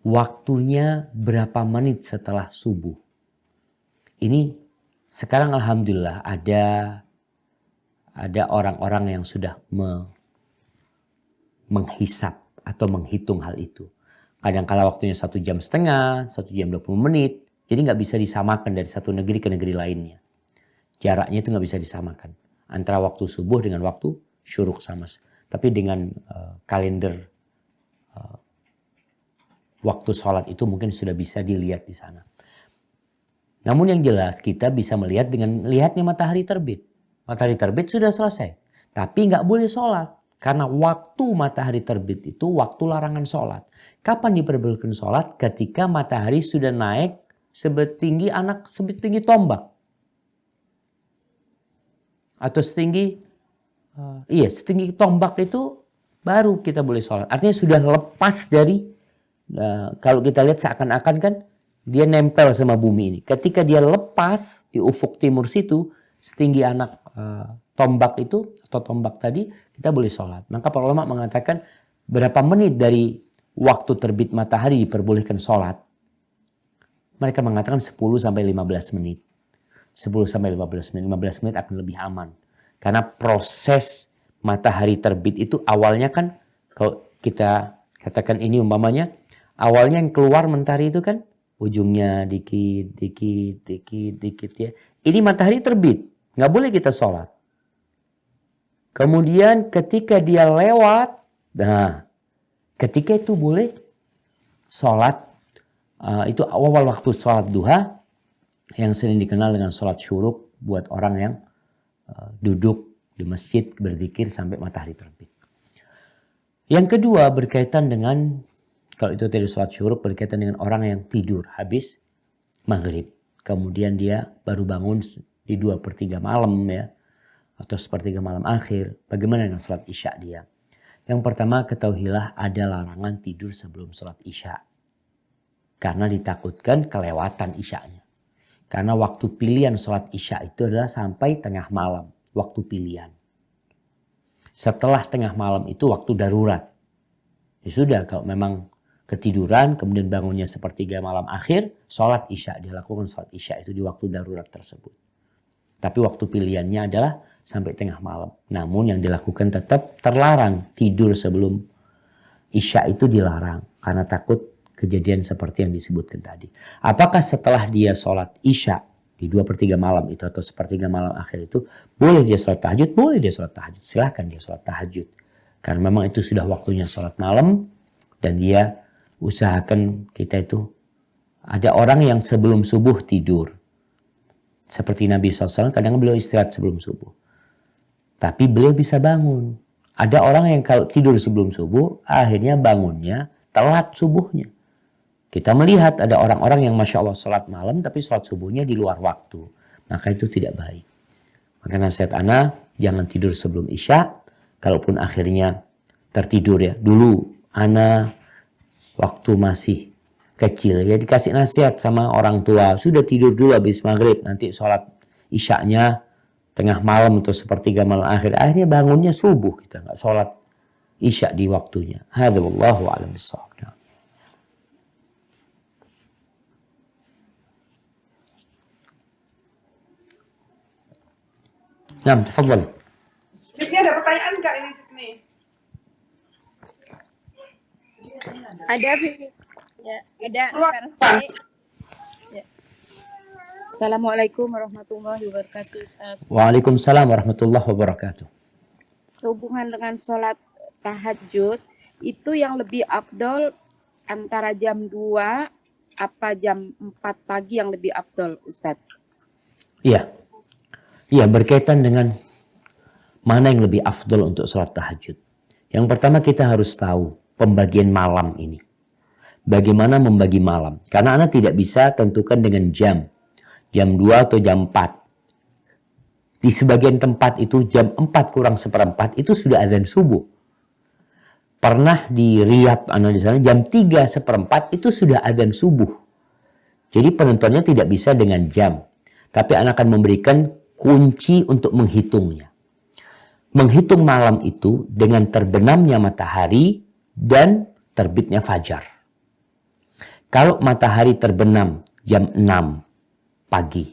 waktunya berapa menit setelah subuh. Ini sekarang alhamdulillah ada orang-orang yang sudah menghisap atau menghitung hal itu. Kadang-kala waktunya 1 jam setengah, 1 jam 20 menit. Jadi nggak bisa disamakan dari satu negeri ke negeri lainnya. Jaraknya itu nggak bisa disamakan. Antara waktu subuh dengan waktu syuruk sama. Tapi dengan kalender waktu sholat itu mungkin sudah bisa dilihat di sana. Namun yang jelas kita bisa melihat dengan lihatnya matahari terbit. Matahari terbit sudah selesai. Tapi nggak boleh sholat. Karena waktu matahari terbit itu waktu larangan sholat. Kapan diperbolehkan sholat? Ketika matahari sudah naik setinggi tombak. Atau setinggi tombak itu baru kita boleh sholat. Artinya sudah lepas dari, kalau kita lihat seakan-akan kan dia nempel sama bumi ini. Ketika dia lepas di ufuk timur situ, setinggi anak tombak itu atau tombak tadi, kita boleh sholat. Maka para ulama mengatakan berapa menit dari waktu terbit matahari diperbolehkan sholat. Mereka mengatakan 10 sampai 15 menit. 10 sampai 15 menit. 15 menit akan lebih aman. Karena proses matahari terbit itu awalnya kan, kalau kita katakan ini umpamanya, awalnya yang keluar mentari itu kan ujungnya dikit ya. Ini matahari terbit. Nggak boleh kita sholat. Kemudian ketika dia lewat, nah ketika itu boleh sholat. Itu awal waktu sholat duha yang sering dikenal dengan sholat syuruk buat orang yang duduk di masjid berzikir sampai matahari terbit. Yang kedua berkaitan dengan, kalau itu tadi sholat syuruk, berkaitan dengan orang yang tidur habis maghrib. Kemudian dia baru bangun di 2/3 malam ya, atau 1/3 malam akhir. Bagaimana dengan sholat isya dia? Yang pertama ketahuilah ada larangan tidur sebelum sholat isya. Karena ditakutkan kelewatan isyanya. Karena waktu pilihan sholat isya itu adalah sampai tengah malam. Waktu pilihan. Setelah tengah malam itu waktu darurat. Ya sudah, kalau memang ketiduran kemudian bangunnya 1/3 malam akhir, sholat isya. Dia lakukan sholat isya itu di waktu darurat tersebut. Tapi waktu pilihannya adalah sampai tengah malam. Namun yang dilakukan tetap terlarang. Tidur sebelum isya itu dilarang. Karena takut kejadian seperti yang disebutkan tadi. Apakah setelah dia sholat isya di 2/3 malam itu atau 1/3 malam akhir itu boleh dia sholat tahajud? Boleh dia sholat tahajud. Silahkan dia sholat tahajud. Karena memang itu sudah waktunya sholat malam dan dia usahakan kita itu, ada orang yang sebelum subuh tidur. Seperti Nabi SAW kadang beliau istirahat sebelum subuh. Tapi beliau bisa bangun. Ada orang yang kalau tidur sebelum subuh akhirnya bangunnya telat subuhnya. Kita melihat ada orang-orang yang Masya Allah sholat malam tapi sholat subuhnya di luar waktu. Maka itu tidak baik. Maka nasihat ana, jangan tidur sebelum isya. Kalaupun akhirnya tertidur ya. Dulu ana waktu masih kecil ya dikasih nasihat sama orang tua. Sudah tidur dulu habis maghrib. Nanti sholat isyanya tengah malam atau 1/3 malam akhir. Akhirnya bangunnya subuh. Kita nggak sholat isya di waktunya. Hadza wallahu a'lam bissawab. Nah, tafadhal. Sydney ada pertanyaan nggak ini Sydney? Ada, ya, ada. Assalamualaikum warahmatullahi wabarakatuh, Ustaz. Waalaikumsalam warahmatullahi wabarakatuh. Hubungan dengan sholat tahajud, itu yang lebih afdol antara jam 2 apa jam 4 pagi yang lebih afdol, Ustaz? Iya. Iya, berkaitan dengan mana yang lebih afdol untuk sholat tahajud. Yang pertama kita harus tahu pembagian malam ini. Bagaimana membagi malam. Karena Anda tidak bisa tentukan dengan jam. Jam 2 atau jam 4. Di sebagian tempat itu jam 4 kurang seperempat itu sudah azan subuh. Pernah di Riyadh, Anda di sana jam 3 seperempat itu sudah azan subuh. Jadi penentuannya tidak bisa dengan jam. Tapi Anda akan memberikan kunci untuk menghitungnya. Menghitung malam itu dengan terbenamnya matahari dan terbitnya fajar. Kalau matahari terbenam jam 6 pagi,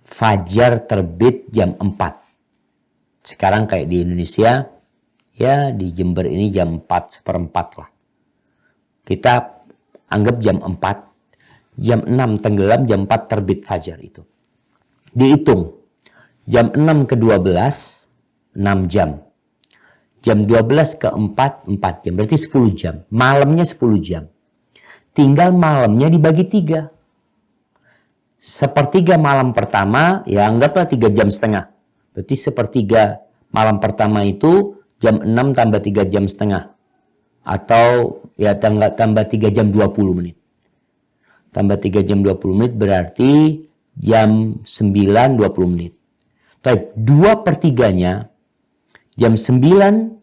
fajar terbit jam 4. Sekarang kayak di Indonesia, ya di Jember ini jam 4 seperempat lah. Kita anggap jam 4, jam 6 tenggelam, jam 4 terbit fajar itu. Dihitung, jam 6 ke 12, 6 jam. Jam 12 ke 4, 4 jam. Berarti 10 jam. Malamnya 10 jam. Tinggal malamnya dibagi 3. Sepertiga malam pertama, ya anggaplah 3 jam setengah. Berarti sepertiga malam pertama itu jam 6 tambah 3 jam setengah. Atau ya tambah 3 jam 20 menit. Tambah 3 jam 20 menit berarti jam 9 20 menit. Tapi 2/3-nya jam 9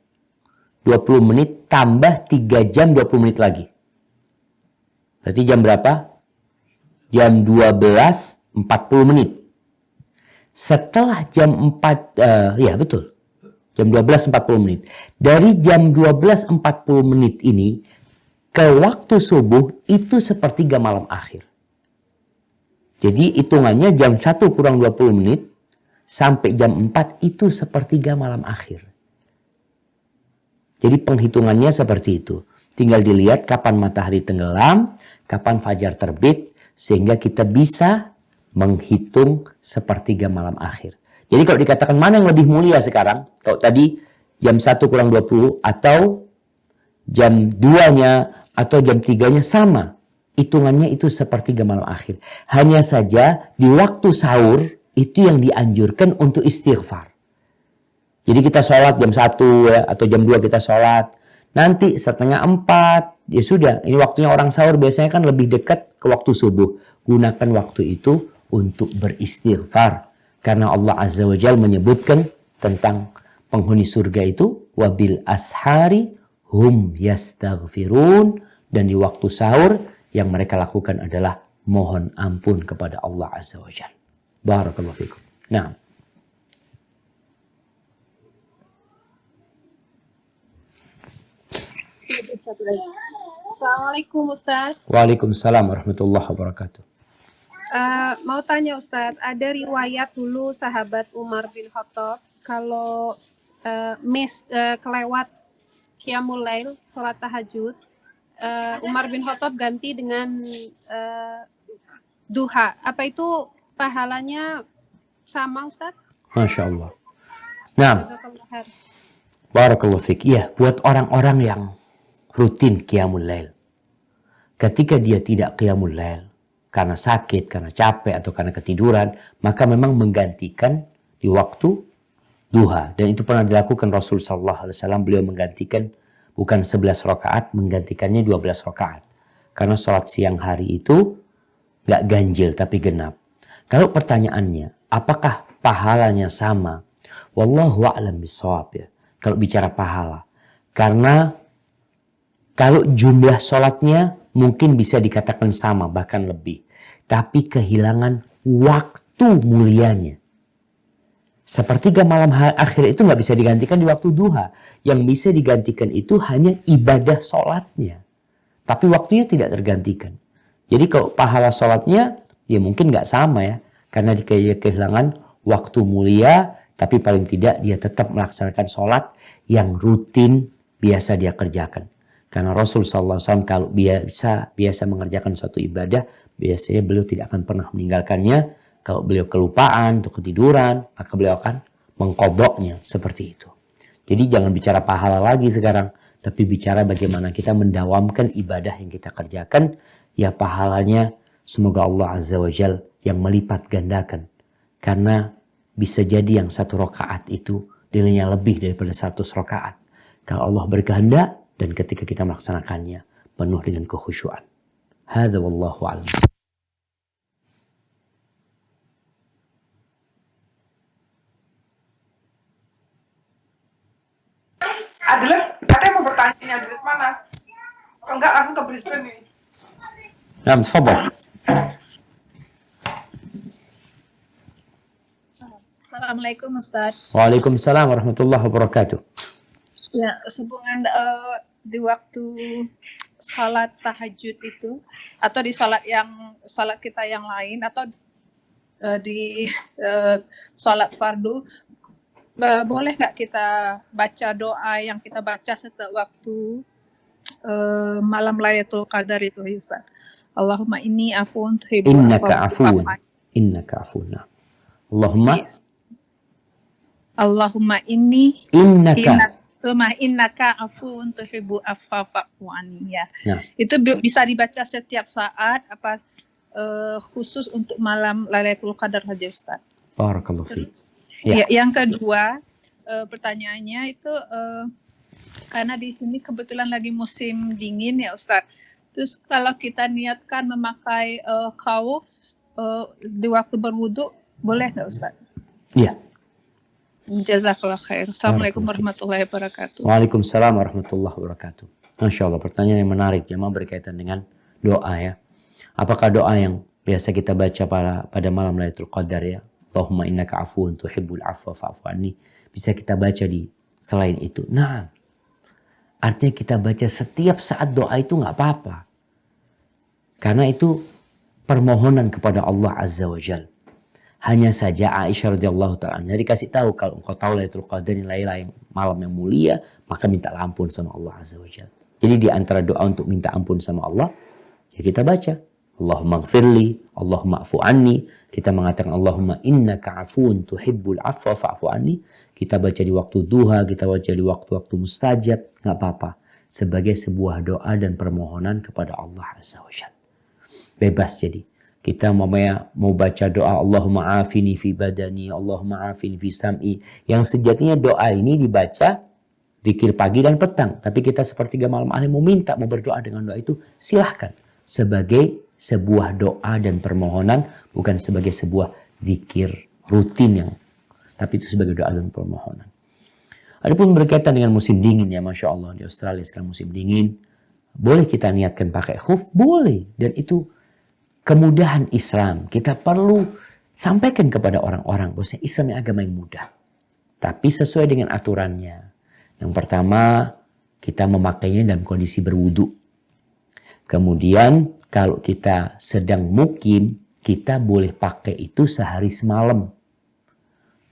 20 menit tambah 3 jam 20 menit lagi. Berarti jam berapa? Jam 12 40 menit. Setelah jam 4, ya betul. Jam 12 40 menit. Dari jam 12 40 menit ini ke waktu subuh itu sepertiga malam akhir. Jadi hitungannya jam 1 kurang 20 menit sampai jam 4 itu sepertiga malam akhir. Jadi penghitungannya seperti itu. Tinggal dilihat kapan matahari tenggelam, kapan fajar terbit, sehingga kita bisa menghitung sepertiga malam akhir. Jadi kalau dikatakan mana yang lebih mulia sekarang, kalau tadi jam 1 kurang 20 atau jam 2-nya atau jam 3-nya sama. Hitungannya itu sepertiga malam akhir. Hanya saja di waktu sahur itu yang dianjurkan untuk istighfar. Jadi kita sholat jam 1 ya, atau jam 2 kita sholat. Nanti setengah 4, ya sudah. Ini waktunya orang sahur biasanya kan lebih dekat ke waktu subuh. Gunakan waktu itu untuk beristighfar. Karena Allah Azza wa Jalla menyebutkan tentang penghuni surga itu. Wabil ashari hum yastaghfirun. Dan di waktu sahur yang mereka lakukan adalah mohon ampun kepada Allah Azza wa Jalla. Barakallahu fikum. Nah. Assalamualaikum Ustaz. Waalaikumsalam warahmatullahi wabarakatuh. Mau tanya Ustaz, ada riwayat dulu sahabat Umar bin Khattab kalau kelewat qiyamul lail, sholat tahajud, Umar bin Khattab ganti dengan duha. Apa itu pahalanya sama Ustaz? Masya Allah. Nah, barakallahu fiik. Iya, buat orang-orang yang rutin qiyamul lail. Ketika dia tidak qiyamul lail karena sakit, karena capek atau karena ketiduran, maka memang menggantikan di waktu duha. Dan itu pernah dilakukan Rasul sallallahu alaihi wasallam. Beliau menggantikan bukan 11 rakaat, menggantikannya 12 rakaat. Karena sholat siang hari itu nggak ganjil tapi genap. Kalau pertanyaannya, apakah pahalanya sama? Wallahu a'lam bishawab ya. Kalau bicara pahala. Karena kalau jumlah sholatnya mungkin bisa dikatakan sama, bahkan lebih. Tapi kehilangan waktu mulianya. Sepertiga malam akhir itu nggak bisa digantikan di waktu duha. Yang bisa digantikan itu hanya ibadah sholatnya. Tapi waktunya tidak tergantikan. Jadi kalau pahala sholatnya, ya mungkin nggak sama ya. Karena dia kehilangan waktu mulia, tapi paling tidak dia tetap melaksanakan sholat yang rutin biasa dia kerjakan. Karena Rasul SAW kalau biasa mengerjakan suatu ibadah, biasanya beliau tidak akan pernah meninggalkannya. Kalau beliau kelupaan atau ketiduran, maka beliau akan mengqadha'nya seperti itu. Jadi jangan bicara pahala lagi sekarang, tapi bicara bagaimana kita mendawamkan ibadah yang kita kerjakan, ya pahalanya semoga Allah Azza wa Jal yang melipat gandakan. Karena bisa jadi yang 1 rakaat itu nilainya lebih daripada 100 rakaat. Kalau Allah berkehendak dan ketika kita melaksanakannya penuh dengan kekhusyuan. Hadza wallahu a'lam. Adlet, katanya mau bertanya ini Adlet mana? Kalau enggak langsung ke Brisbane nih. Nah, tafadhal. Assalamualaikum Ustaz. Waalaikumsalam warahmatullahi wabarakatuh. Ya, sehubungan di waktu salat tahajud itu atau di salat kita yang lain atau di salat fardu, boleh nggak kita baca doa yang kita baca setiap waktu malam Lailatul Qadar itu, Ustaz? Allahumma inni afuwun tuhibbul Innaka afuwun. Innaka afuwun. Allahumma inni innaka afuwun tuhibbul afwa fa'fu anni, ya. Nah. Itu bisa dibaca setiap saat apa khusus untuk malam Lailatul Qadar saja, Ustaz? Barakallahu fiik. Ya, yang kedua, pertanyaannya itu karena di sini kebetulan lagi musim dingin ya, Ustaz. Terus kalau kita niatkan memakai kaos di waktu berwudu, boleh nggak, Ustaz? Iya. Jazakallah khair. Assalamualaikum warahmatullahi wabarakatuh. Waalaikumsalam warahmatullahi wabarakatuh. Masya Allah, pertanyaan yang menarik ya, berkaitan dengan doa ya. Apakah doa yang biasa kita baca pada malam Lailatul Qadar ya? Allahumma innaka afuwun tuhibbul afwa fa'fu anni. Bisa kita baca di selain itu. Nah, artinya kita baca setiap saat doa itu nggak apa-apa. Karena itu permohonan kepada Allah Azza wa Jal. Hanya saja Aisyah radhiyallahu ta'ala dikasih tahu, kalau engkau tahu Lailatul Qadar ini malam yang mulia, maka minta ampun sama Allah Azza wa Jalla. Jadi di antara doa untuk minta ampun sama Allah, ya kita baca Allahumma gfirli, Allahumma afu anni. Kita mengatakan Allahumma innaka afuun tuhibbul afwa fa'fu anni. Kita baca di waktu duha, kita baca di waktu-waktu mustajab, nggak apa-apa. Sebagai sebuah doa dan permohonan kepada Allah Azza wa Jalla. Bebas jadi. Kita mau baca doa Allahumma afini fi badani, Allahumma afini fi sam'i. Yang sejatinya doa ini dibaca zikir pagi dan petang. Tapi kita sepertiga malam hari mau berdoa dengan doa itu, silahkan. Sebagai sebuah doa dan permohonan, bukan sebagai sebuah zikir rutin tapi itu sebagai doa dan permohonan. Adapun berkaitan dengan musim dingin ya, Masya Allah, di Australia sekarang musim dingin. Boleh kita niatkan pakai khuf? Boleh. Dan itu kemudahan Islam. Kita perlu sampaikan kepada orang-orang bahwa Islam ini agama yang mudah. Tapi sesuai dengan aturannya. Yang pertama, kita memakainya dalam kondisi berwudu. Kemudian, kalau kita sedang mukim, kita boleh pakai itu sehari semalam.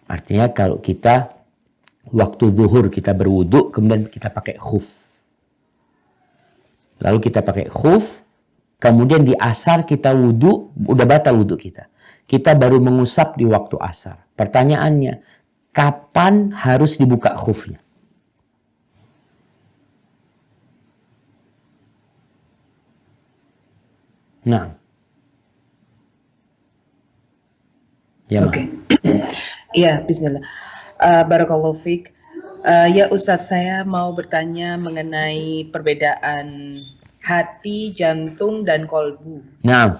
Artinya kalau kita waktu zuhur kita berwudu, kemudian kita pakai khuf. Lalu kita pakai khuf, kemudian di asar kita wudu, udah batal wudu kita. Kita baru mengusap di waktu asar. Pertanyaannya, kapan harus dibuka khufnya? Nah. Ya, Oke. Iya, bismillah. Barakallahu fiik. Ya Ustadz, saya mau bertanya mengenai perbedaan hati, jantung, dan kolbu. Nah.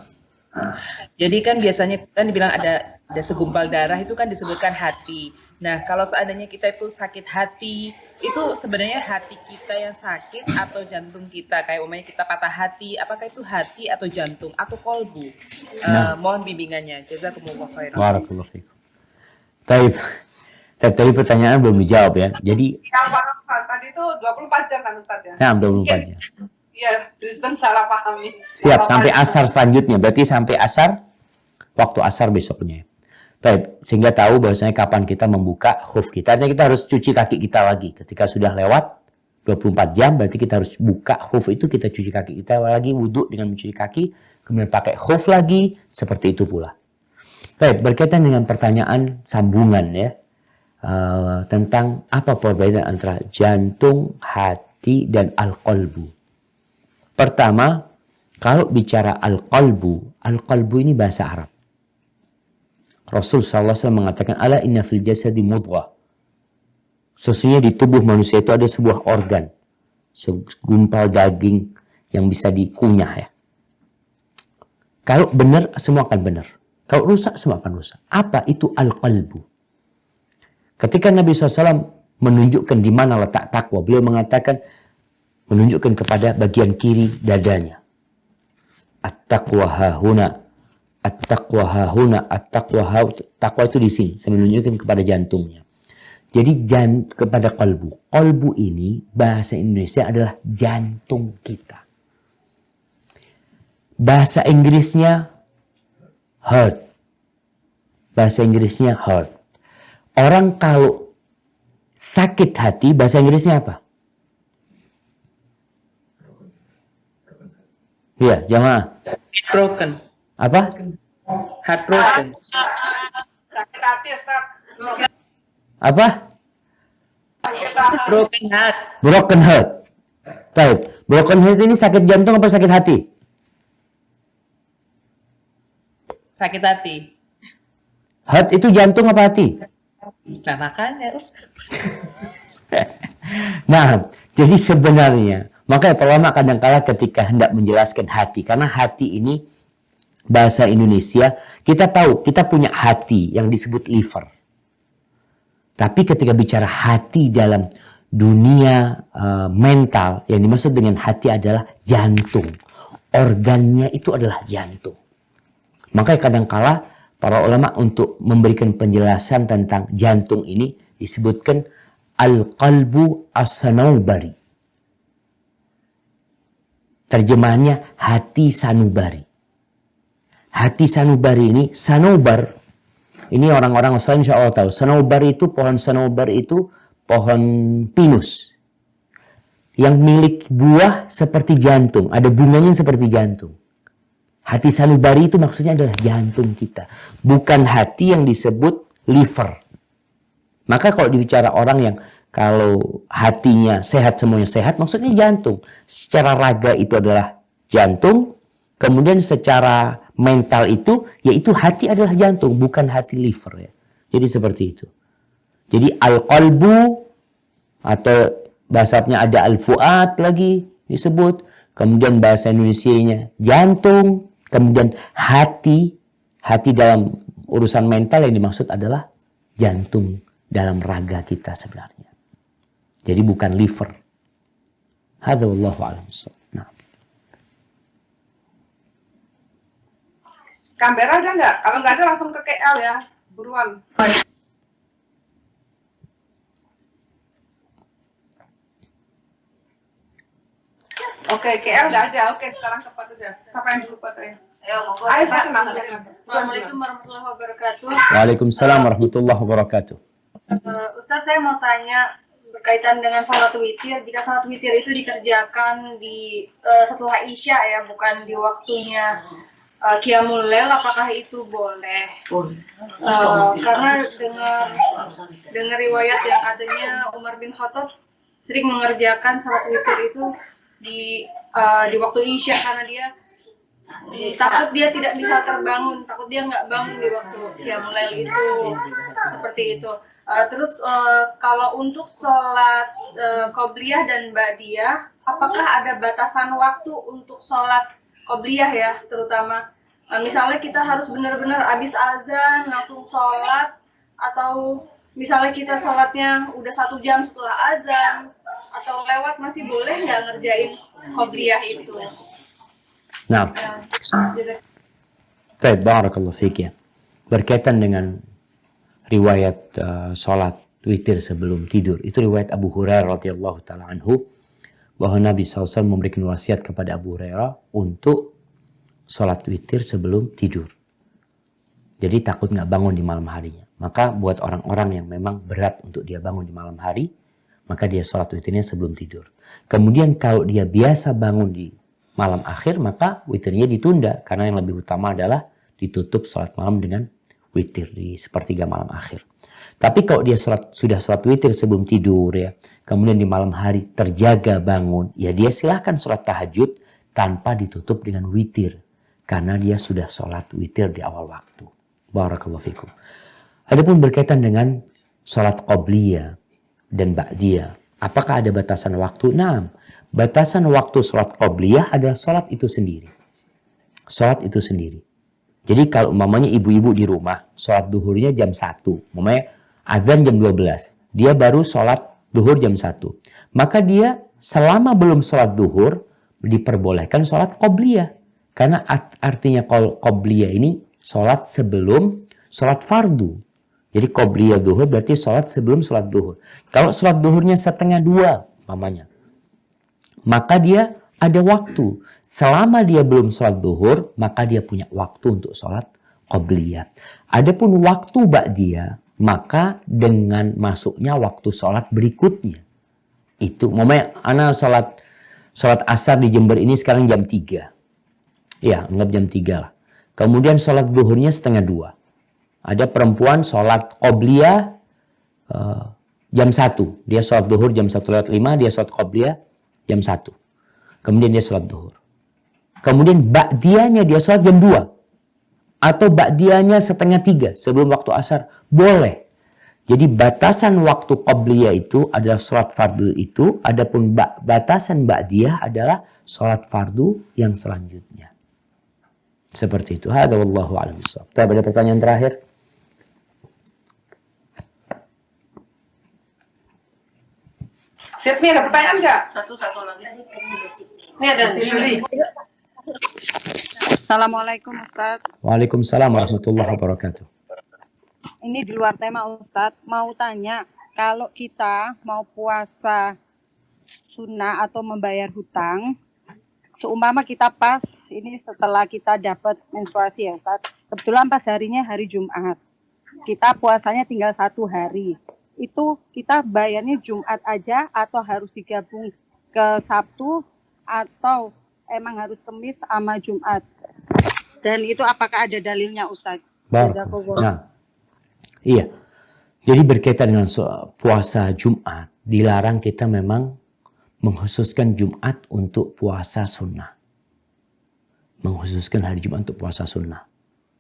Jadi kan biasanya kan dibilang ada segumpal darah, itu kan disebutkan hati. Nah, kalau seandainya kita itu sakit hati, itu sebenarnya hati kita yang sakit atau jantung kita? Kayak umpamanya kita patah hati, apakah itu hati atau jantung atau kolbu? Mohon bimbingannya. Jazakumullah khairan. Barakallahu fiikum. Tadi pertanyaan belum dijawab ya. Jadi tadi itu 24 jam kan Ustaz ya? Nah, 24 jam. Iya, Brisbane salah paham nih. Siap, sampai asar selanjutnya. Berarti sampai asar, waktu asar besoknya. Sehingga tahu bahwasanya kapan kita membuka khuf kita. Artinya kita harus cuci kaki kita lagi. Ketika sudah lewat, 24 jam berarti kita harus buka khuf itu, kita cuci kaki kita lagi, wudhu dengan mencuci kaki, kemudian pakai khuf lagi, seperti itu pula. Baik, berkaitan dengan pertanyaan sambungan ya, tentang apa perbedaan antara jantung, hati, dan al-qalbu. Pertama, kalau bicara al-qalbu ini bahasa Arab. Rasul SAW mengatakan, ala inna fil jasadi mudghah. Sesungguhnya di tubuh manusia itu ada sebuah organ, segumpal daging yang bisa dikunyah ya. Kalau benar, semua akan benar. Kalau rusak, semua akan rusak. Apa itu al-qalbu? Ketika Nabi SAW menunjukkan di mana letak takwa, beliau mengatakan, menunjukkan kepada bagian kiri dadanya. At-taqwa hahuna, at-taqwa hahuna, at-taqwa hahuna. Takwa itu di sini, saya menunjukkan kepada jantungnya. Jadi kepada qalbu. Qalbu ini bahasa Indonesia adalah jantung kita. Bahasa Inggrisnya heart. Bahasa Inggrisnya heart. Orang kalau sakit hati, bahasa Inggrisnya apa? Iya, jamaah. Broken. Apa? Heartbroken. Sakit hati, Ustaz. Apa? Broken heart. Broken heart. Baik. Broken heart ini sakit jantung apa sakit hati? Sakit hati. Heart itu jantung apa hati? Nah makanya. Nah, jadi sebenarnya, makanya ulama kadang-kala ketika hendak menjelaskan hati, karena hati ini bahasa Indonesia, kita tahu, kita punya hati yang disebut liver. Tapi ketika bicara hati dalam dunia mental, yang dimaksud dengan hati adalah jantung. Organnya itu adalah jantung. Makanya kadangkala para ulama untuk memberikan penjelasan tentang jantung ini disebutkan al-qalbu as-sanubari. Terjemahannya hati sanubari. Hati sanubari ini, sanubar, ini orang-orang Australia insya Allah tahu. Sanubar itu, pohon sanubar itu pohon pinus. Yang milik buah seperti jantung. Ada bunganya seperti jantung. Hati sanubari itu maksudnya adalah jantung kita. Bukan hati yang disebut liver. Maka kalau dibicara orang yang kalau hatinya sehat, semuanya sehat, maksudnya jantung. Secara raga itu adalah jantung. Kemudian secara mental itu, yaitu hati adalah jantung, bukan hati liver ya. Jadi seperti itu. Jadi al-qalbu, atau bahasanya ada al-fuad lagi disebut. Kemudian bahasa Indonesianya jantung. Kemudian hati. Hati dalam urusan mental yang dimaksud adalah jantung dalam raga kita sebenarnya. Jadi bukan liver. Hadza wallahu a'lam. Canberra ada nggak? Kalau nggak ada langsung ke KL ya, buruan. Oke, KL nggak ada. Oke, sekarang tepat aja. Siapa yang dulu Pak? Ayo, saya kenal. Assalamualaikum warahmatullahi wabarakatuh. Waalaikumsalam warahmatullahi wabarakatuh. Ustaz, saya mau tanya berkaitan dengan sholat witir. Jika sholat witir itu dikerjakan di setelah Isya ya, bukan di waktunya Qiyamul Lail, apakah itu boleh? Karena dengar riwayat yang katanya Umar bin Khattab sering mengerjakan sholat witir itu di waktu Isya karena dia takut dia tidak bisa terbangun, takut dia nggak bangun di waktu Qiyamul Lail itu, seperti itu. Terus kalau untuk sholat qobliyah dan ba'diyah, apakah ada batasan waktu untuk sholat qobliyah ya, terutama misalnya kita harus benar-benar habis azan langsung sholat, atau misalnya kita sholatnya udah 1 jam setelah azan atau lewat, masih boleh nggak ngerjain qobliyah itu? Nah, baik, barakallahu fiik ya. Berkaitan dengan riwayat sholat witir sebelum tidur, itu riwayat Abu Hurairah radhiyallahu taala anhu, bahwa Nabi SAW memberikan wasiat kepada Abu Hurairah untuk sholat witir sebelum tidur. Jadi takut nggak bangun di malam harinya. Maka buat orang-orang yang memang berat untuk dia bangun di malam hari, maka dia sholat witirnya sebelum tidur. Kemudian kalau dia biasa bangun di malam akhir, maka witirnya ditunda. Karena yang lebih utama adalah ditutup sholat malam dengan witir di sepertiga malam akhir. Tapi kalau dia sudah sholat witir sebelum tidur ya, kemudian di malam hari terjaga bangun, ya dia silahkan sholat tahajud tanpa ditutup dengan witir. Karena dia sudah sholat witir di awal waktu. Barakallahu fikum. Adapun berkaitan dengan sholat qobliyah dan ba'diyah, apakah ada batasan waktu? Nah, batasan waktu sholat qobliyah adalah sholat itu sendiri. Sholat itu sendiri. Jadi kalau umpamanya ibu-ibu di rumah, sholat duhurnya jam 1. Umpamanya azan jam 12. Dia baru sholat duhur jam 1. Maka dia selama belum sholat duhur, diperbolehkan sholat qobliyah. Karena artinya qobliyah ini sholat sebelum sholat fardu. Jadi qobliyah duhur berarti sholat sebelum sholat duhur. Kalau sholat duhurnya 1:30 umpamanya, maka dia ada waktu. Selama dia belum sholat duhur, maka dia punya waktu untuk sholat qobliyah. Adapun waktu ba'diyah, maka dengan masuknya waktu sholat berikutnya. Itu, umpamanya anak sholat asar di Jember ini sekarang jam 3. Ya, anggap jam 3 lah. Kemudian sholat duhurnya 1:30. Ada perempuan sholat qobliyah jam 1. Dia sholat duhur jam 1:05, dia sholat qobliyah jam 1. Kemudian dia sholat duhur. Kemudian ba'diyahnya dia sholat jam 2. Atau ba'diyahnya 2:30 sebelum waktu asar. Boleh. Jadi batasan waktu qobliyah itu adalah sholat fardu itu. Adapun batasan ba'diyah adalah sholat fardu yang selanjutnya. Seperti itu. Hadza wallahu a'lam bishawab. Kita ada pertanyaan terakhir. Setmi ada pertanyaan nggak? Satu lagi. Ini ada Yuli. Assalamualaikum Ustaz. Waalaikumsalam warahmatullahi wabarakatuh. Ini di luar tema Ustaz. Mau tanya, kalau kita mau puasa sunnah atau membayar hutang, seumpama kita pas ini setelah kita dapat menstruasi ya Ustaz. Kebetulan pas harinya hari Jumat. Kita puasanya tinggal 1 hari. Itu kita bayarnya Jumat aja atau harus digabung ke Sabtu atau emang harus Kamis sama Jumat? Dan itu apakah ada dalilnya Ustaz? Nah, iya. Jadi berkaitan dengan puasa Jumat, dilarang kita memang mengkhususkan Jumat untuk puasa sunnah. Mengkhususkan hari Jumat untuk puasa sunnah.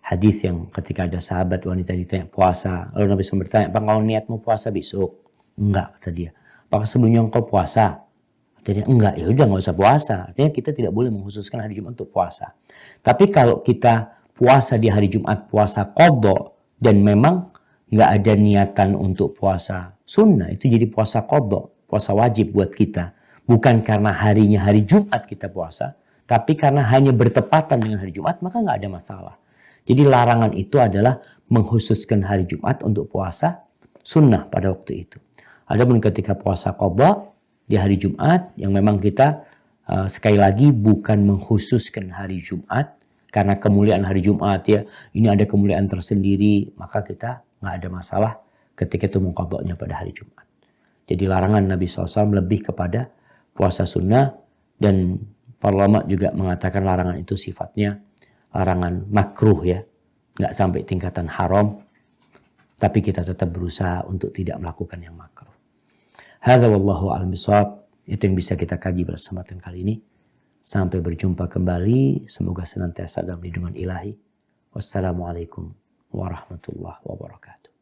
Hadis yang ketika ada sahabat wanita ditanya puasa, lalu Nabi SAW bertanya, apa kau niat mau puasa besok? Enggak, kata dia. Apakah sebelumnya engkau puasa? Kata dia, enggak. Ya udah nggak usah puasa. Artinya kita tidak boleh mengkhususkan hari Jumat untuk puasa. Tapi kalau kita puasa di hari Jumat, puasa qadha, dan memang nggak ada niatan untuk puasa sunnah, itu jadi puasa qadha, puasa wajib buat kita. Bukan karena harinya hari Jumat kita puasa, tapi karena hanya bertepatan dengan hari Jumat, maka nggak ada masalah. Jadi larangan itu adalah mengkhususkan hari Jumat untuk puasa sunnah pada waktu itu. Adapun ketika puasa qadha di hari Jumat yang memang kita sekali lagi bukan mengkhususkan hari Jumat karena kemuliaan hari Jumat ya, ini ada kemuliaan tersendiri, maka kita nggak ada masalah ketika itu mengqadhanya pada hari Jumat. Jadi larangan Nabi SAW lebih kepada puasa sunnah, dan para ulama juga mengatakan larangan itu sifatnya larangan makruh ya, nggak sampai tingkatan haram, tapi kita tetap berusaha untuk tidak melakukan yang makruh. Hadza wallahu a'lam bishawab. Itu yang bisa kita kaji pada kesempatan kali ini. Sampai berjumpa kembali, semoga senantiasa dalam lindungan ilahi. Wassalamualaikum warahmatullahi wabarakatuh.